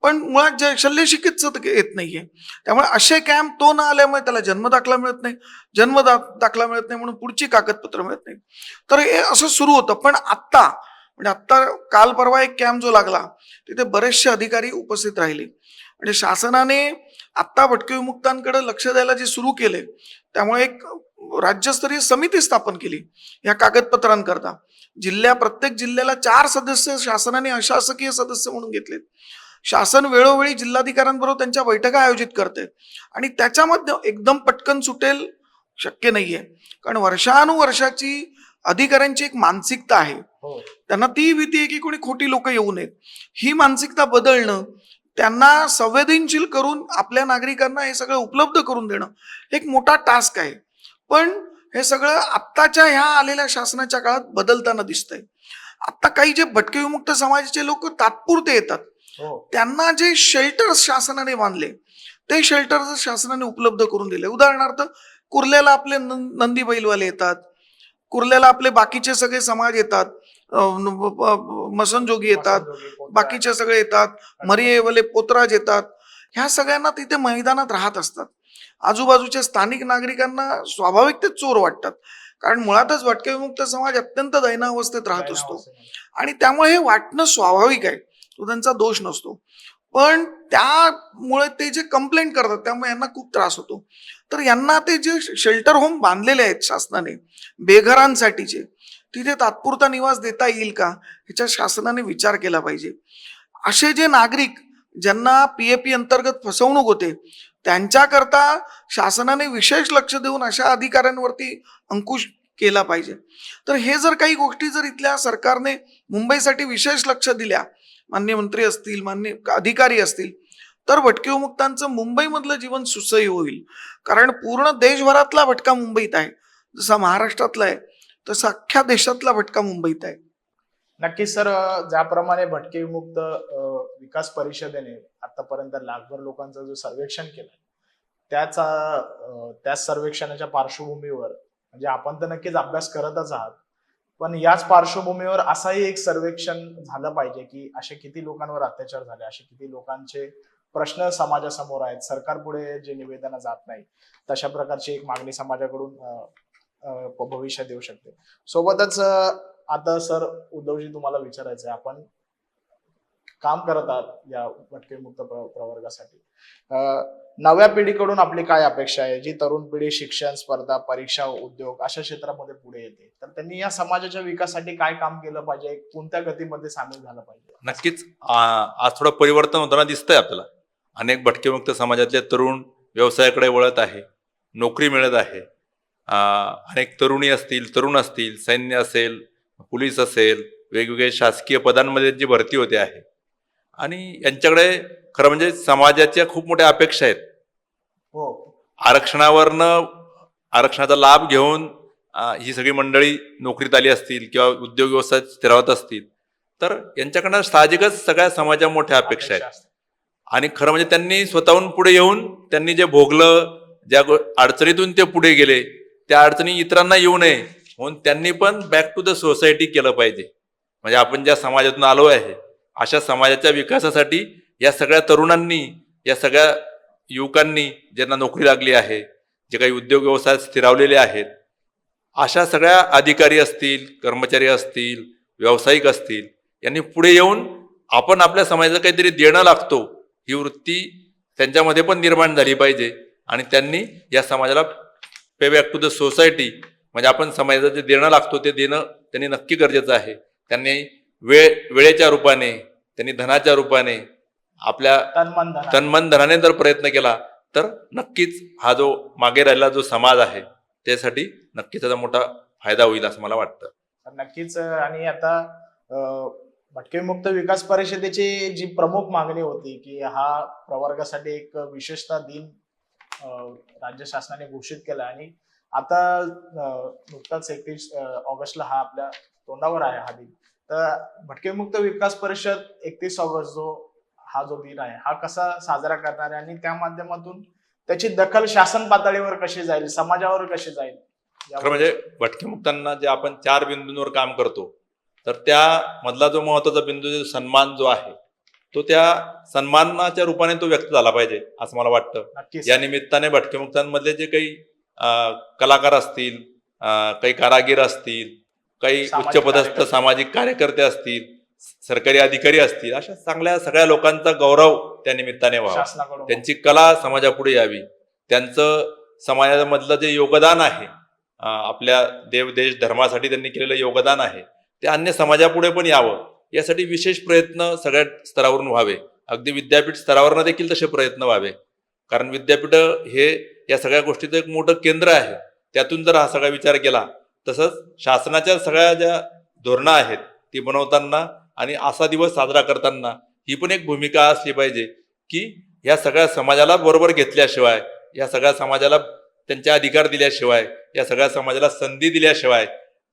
पण मुळात शल्य चिकित्सक येत नाहीये. त्यामुळे असे कॅम्प तो न आल्यामुळे त्याला जन्म दाखला मिळत नाही, दाखला मिळत नाही म्हणून पुढची कागदपत्र मिळत नाही. तर हे असं सुरू होतं. पण आत्ता म्हणजे आत्ता काल परवा एक कॅम्प जो लागला तिथे बरेचसे अधिकारी उपस्थित राहिले. म्हणजे शासनाने आत्ता भटके विमुक्तांकडे लक्ष द्यायला जे सुरू केले, त्यामुळे एक राज्यस्तरीय समिती स्थापन केली या कागदपत्रांकरता. प्रत्येक जिल्ह्याला 4 सदस्य शासनाने अशासकीय सदस्य म्हणून घेतलेत. शासन वेळोवेळी जिल्हाधिकाऱ्यांबरोबर त्यांच्या बैठका आयोजित करते आणि त्याच्यामध्ये एकदम पटकन सुटेल शक्य नाहीये, कारण वर्षानुवर्षाची अधिकाऱ्यांची एक मानसिकता आहे. हो. त्यांना ती भीती आहे की कोणी खोटी लोक येऊ नयेत. ही मानसिकता बदलणं, त्यांना संवेदनशील करून आपल्या नागरिकांना हे सगळं उपलब्ध करून देणं एक मोठा टास्क आहे. पण हे सगळं आत्ताच्या ह्या आलेल्या शासनाच्या काळात बदलताना दिसतंय. आता काही जे भटके विमुक्त समाजाचे लोक तात्पुरते येतात, हो. त्यांना जे शेल्टर्स शासनाने बांधले ते शेल्टर्स शासनाने उपलब्ध करून दिले. उदाहरणार्थ कुर्ल्याला आपले नंदी बैलवाले येतात, कुर्ल्याला आपले बाकीचे सगळे समाज येतात, मसनजोगी येतात, बाकीचे सगळे येतात, मरियेवाले पोतराज येतात. ह्या सगळ्यांना तिथे मैदानात राहत असतात. आजूबाजूच्या स्थानिक नागरिकांना स्वाभाविक ते चोर वाटतात, कारण मुळातच भटके विमुक्त समाज अत्यंत दैनावस्थेत राहत असतो आणि त्यामुळे हे वाटणं स्वाभाविक आहे, तो त्यांचा दोष नसतो. पण त्यामुळे ते जे कंप्लेंट करतात त्यामुळे यांना खूप त्रास होतो. तर यांना ते जे शेल्टर होम बांधलेले आहेत शासनाने बेघरांसाठीचे, तिथे तात्पुरता निवास देता येईल का ह्याच्या शासनाने विचार केला पाहिजे. असे जे नागरिक ज्यांना PAP अंतर्गत फसवणूक होते त्यांच्याकरता शासनाने विशेष लक्ष देऊन अशा अधिकाऱ्यांवरती अंकुश केला पाहिजे. तर हे जर काही गोष्टी जर इथल्या सरकारने मुंबईसाठी विशेष लक्ष दिल्या, मान्य मंत्री असतील, मान्य अधिकारी असतील, तर भटके विमुक्तांचं मुंबईमधलं जीवन सुसह्य होईल. कारण पूर्ण देशभरातला भटका मुंबईत आहे. जसा महाराष्ट्रातला आहे तसा अख्ख्या देशातला भटका मुंबईत आहे. नक्कीच सर, ज्याप्रमाणे भटके विमुक्त विकास परिषदेने आतापर्यंत लाखभर लोकांचं जो सर्वेक्षण केलं, त्याच सर्वेक्षणाच्या पार्श्वभूमीवर म्हणजे आपण तर नक्कीच अभ्यास करतच आहात, पण याच पार्श्वभूमीवर असाही एक सर्वेक्षण झालं पाहिजे की असे किती लोकांवर अत्याचार झाले, असे किती लोकांचे प्रश्न समाजासमोर आहेत, सरकार पुढे जे निवेदन जात नाही, तशा प्रकारची एक मागणी समाजाकडून भविष्यात येऊ शकते. सोबतच आता सर उद्धवजी तुम्हाला विचारायचं आहे, आपण काम करत आहात या भटके मुक्त प्रवर्गासाठी, नव्या पिढीकडून आपली काय अपेक्षा आहे? जी तरुण पिढी शिक्षण, स्पर्धा परीक्षा, उद्योग अशा क्षेत्रामध्ये पुढे येते, तर त्यांनी या समाजाच्या विकासासाठी काय काम केलं पाहिजे, कोणत्या गतीमध्ये सामील झालं पाहिजे? नक्कीच आज थोडं परिवर्तन होताना दिसतंय आपल्याला. अनेक भटकेमुक्त समाजातले तरुण व्यवसायाकडे वळत आहे, नोकरी मिळत आहे. अनेक तरुण असतील, सैन्य असेल, पोलीस असेल, वेगवेगळे शासकीय पदांमध्ये जी भरती होते आहे आणि यांच्याकडे खरं म्हणजे समाजाच्या खूप मोठ्या अपेक्षा आहेत. हो. आरक्षणाचा लाभ घेऊन ही सगळी मंडळी नोकरीत आली असतील किंवा उद्योग व्यवसायात स्थिरावत असतील, तर यांच्याकडनं साहजिकच सगळ्या समाजाच्या मोठ्या अपेक्षा आहेत. आणि खरं म्हणजे त्यांनी स्वतःहून पुढे येऊन त्यांनी जे भोगलं, ज्या अडचणीतून ते पुढे गेले, त्या अडचणी इतरांना येऊ नये म्हणून त्यांनी पण बॅक टू द सोसायटी केलं पाहिजे. म्हणजे आपण ज्या समाजातून आलो आहे अशा समाजाच्या विकासासाठी या सगळ्या तरुणांनी, या सगळ्या युवकांनी ज्यांना नोकरी लागली आहे, जे काही उद्योग व्यवसायात स्थिरावलेले आहेत, अशा सगळ्या अधिकारी असतील, कर्मचारी असतील, व्यावसायिक असतील, यांनी पुढे येऊन आपण आपल्या समाजाला काहीतरी देणं लागतो ही वृत्ती त्यांच्यामध्ये पण निर्माण झाली पाहिजे. आणि त्यांनी या समाजाला पे बॅक टू द सोसायटी, म्हणजे आपण समाजाला जे देणं लागतो ते देणं त्यांनी नक्की गरजेचं आहे. त्यांनी वेळेच्या रूपाने, त्यांनी धनाच्या रूपाने आपल्या तन मन धनाने जर प्रयत्न केला तर नक्कीच हा जो मागे राहिलेला जो समाज आहे त्यासाठी नक्कीच त्याचा मोठा फायदा होईल असं मला वाटतं. तर नक्कीच आणि आता भटके विमुक्त विकास परिषदेची जी प्रमुख मागणी होती की हा प्रवर्गासाठी एक विशेषता दिन राज्य शासनाने घोषित केला आणि आता नुकताच 31 ऑगस्टला हा आपल्या तोंडावर आहे हा दिन. तर भटके विमुक्त विकास परिषद 31 ऑगस्ट जो दिन आहे हा कसा साजरा करणार आहे आणि त्या माध्यमातून त्याची दखल शासन पातळीवर कशी जाईल, समाजावर कशी जाईल? खरं म्हणजे भटके मुक्तांना जे आपण 4 बिंदूंवर काम करतो तर त्या मधला जो महत्वाचा बिंदू सन्मान जो आहे तो त्या सन्मानाच्या रूपाने तो व्यक्त झाला पाहिजे असं मला वाटतं. नक्कीच या निमित्ताने भटके मुक्तांमधले जे काही कलाकार असतील, काही कारागीर असतील, काही सामाजिक उच्चपदस्थ कार्यकर्ते. सामाजिक कार्यकर्ते असतील, सरकारी अधिकारी असतील, अशा चांगल्या सगळ्या लोकांचा गौरव त्या निमित्ताने व्हावा. शासनाकडून त्यांची कला समाजापुढे यावी, त्यांचं समाजामधलं जे योगदान आहे, आपल्या देव देश धर्मासाठी त्यांनी केलेलं योगदान आहे ते अन्य समाजापुढे पण यावं यासाठी विशेष प्रयत्न सगळ्या स्तरावरून व्हावे. अगदी विद्यापीठ स्तरावरनं देखील तसे प्रयत्न व्हावे, कारण विद्यापीठ हे या सगळ्या गोष्टीचं एक मोठं केंद्र आहे. त्यातून जर हा सगळा विचार केला तसंच शासनाच्या सगळ्या ज्या धोरणं आहेत ती बनवताना आणि असा दिवस साजरा करताना ही पण एक भूमिका असली पाहिजे की या सगळ्या समाजाला बरोबर घेतल्याशिवाय, या सगळ्या समाजाला त्यांचे अधिकार दिल्याशिवाय, या सगळ्या समाजाला संधी दिल्याशिवाय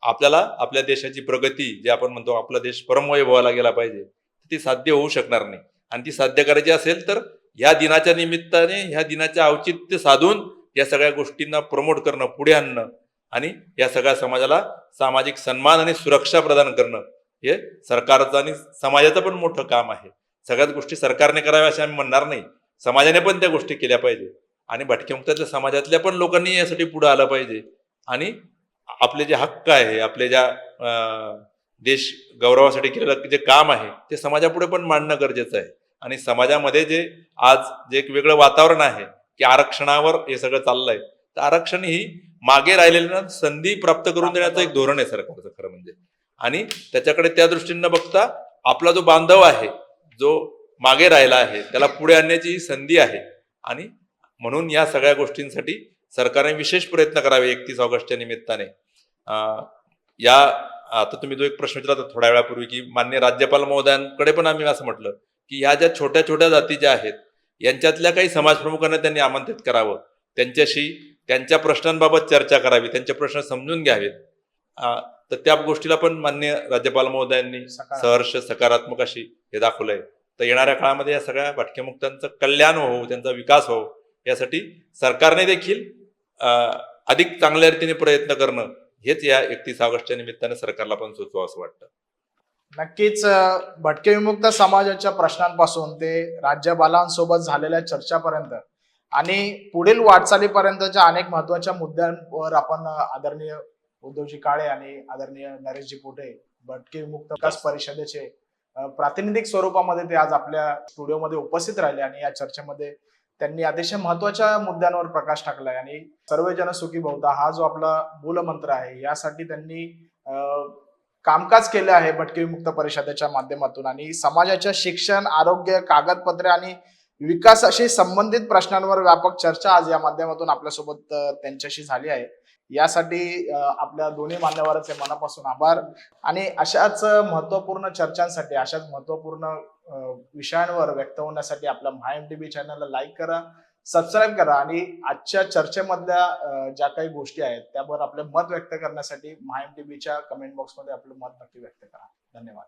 आपल्याला आपल्या देशाची प्रगती, जे आपण म्हणतो आपला देश परमवैभवाला गेला पाहिजे, ती साध्य होऊ शकणार नाही. आणि ती साध्य करायची असेल तर या दिनाच्या निमित्ताने, ह्या दिनाचे औचित्य साधून या सगळ्या गोष्टींना प्रमोट करणं, पुढे आणणं आणि या सगळ्या समाजाला सामाजिक सन्मान आणि सुरक्षा प्रदान करणं हे सरकारचं आणि समाजाचं पण मोठं काम आहे. सगळ्याच गोष्टी सरकारने कराव्या असे आम्ही म्हणणार नाही, समाजाने पण त्या गोष्टी केल्या पाहिजे आणि भटकेमुक्ताच्या समाजातल्या पण लोकांनी यासाठी पुढे आलं पाहिजे आणि आपले जे हक्क आहे, आपले ज्या देश गौरवासाठी केलेलं जे काम आहे ते समाजापुढे पण मांडणं गरजेचं आहे. आणि समाजामध्ये आज जे एक वेगळं वातावरण आहे की आरक्षणावर हे सगळं चाललंय, तर आरक्षण ही मागे राहिलेल्या संधी प्राप्त करून देण्याचं एक धोरण आहे सरकारचं खरं म्हणजे. आणि त्याच्याकडे त्या दृष्टीने न बघता आपला जो बांधव आहे, जो मागे राहिला आहे, त्याला पुढे आणण्याची ही संधी आहे. आणि म्हणून या सगळ्या गोष्टींसाठी सरकारने विशेष प्रयत्न करावे 31 ऑगस्टच्या निमित्ताने. या आता तुम्ही जो एक प्रश्न विचारला थोड्या वेळापूर्वी की माननीय राज्यपाल महोदयांकडे पण आम्ही असं म्हटलं की ह्या ज्या छोट्या छोट्या जाती ज्या आहेत यांच्यातल्या काही समाजप्रमुखांना त्यांनी आमंत्रित करावं, त्यांच्याशी त्यांच्या प्रश्नांबाबत चर्चा करावी, त्यांचे प्रश्न समजून घ्यावेत. तर त्या गोष्टीला पण माननीय राज्यपाल महोदयांनी सहर्ष सकारात्मक अशी हे दाखवलंय. तर येणाऱ्या काळामध्ये या सगळ्या भटकेमुक्तांचं कल्याण हो, त्यांचा विकास हो, यासाठी सरकारने देखील अधिक चांगल्या रीतीने प्रयत्न करणं हेच या 31 ऑगस्टच्या निमित्ताने सरकारला पण सुचवावं असं वाटतं. नक्कीच भटके विमुक्त समाजाच्या प्रश्नांपासून ते राज्यपालांसोबत झालेल्या चर्चापर्यंत आणि पुढील वाटचालीपर्यंतच्या अनेक महत्वाच्या मुद्द्यांवर आपण आदरणीय उद्धवजी काळे आणि आदरणीय नरेशजी पोटे भटके विमुक्त विकास परिषदेचे प्रातिनिधिक स्वरूपामध्ये ते आज आपल्या स्टुडिओमध्ये उपस्थित राहिले आणि या चर्चेमध्ये त्यांनी अतिशय महत्वाच्या मुद्द्यांवर प्रकाश टाकलाय. आणि सर्वजन सुखी भवता हा जो आपला मूलमंत्र आहे यासाठी त्यांनी कामकाज केले आहे भटके विमुक्त परिषदेच्या माध्यमातून. आणि समाजाच्या शिक्षण, आरोग्य, कागदपत्रे आणि विकासाशी संबंधित प्रश्नांवर व्यापक चर्चा आज या माध्यमातून आपल्यासोबत त्यांच्याशी झाली आहे. यासाठी आपल्या दोन्ही मान्यवरांचे मनापासून आभार. आणि अशाच महत्वपूर्ण चर्चांसाठी, अशाच महत्वपूर्ण विषयांवर व्यक्त होण्यासाठी आपल्या MyMTV चॅनलला लाईक करा, सबस्क्राईब करा आणि आजच्या चर्चेमधल्या ज्या काही गोष्टी आहेत त्यावर आपले मत व्यक्त करण्यासाठी MyMTVच्या कमेंट बॉक्समध्ये आपलं मत नक्की व्यक्त करा. धन्यवाद.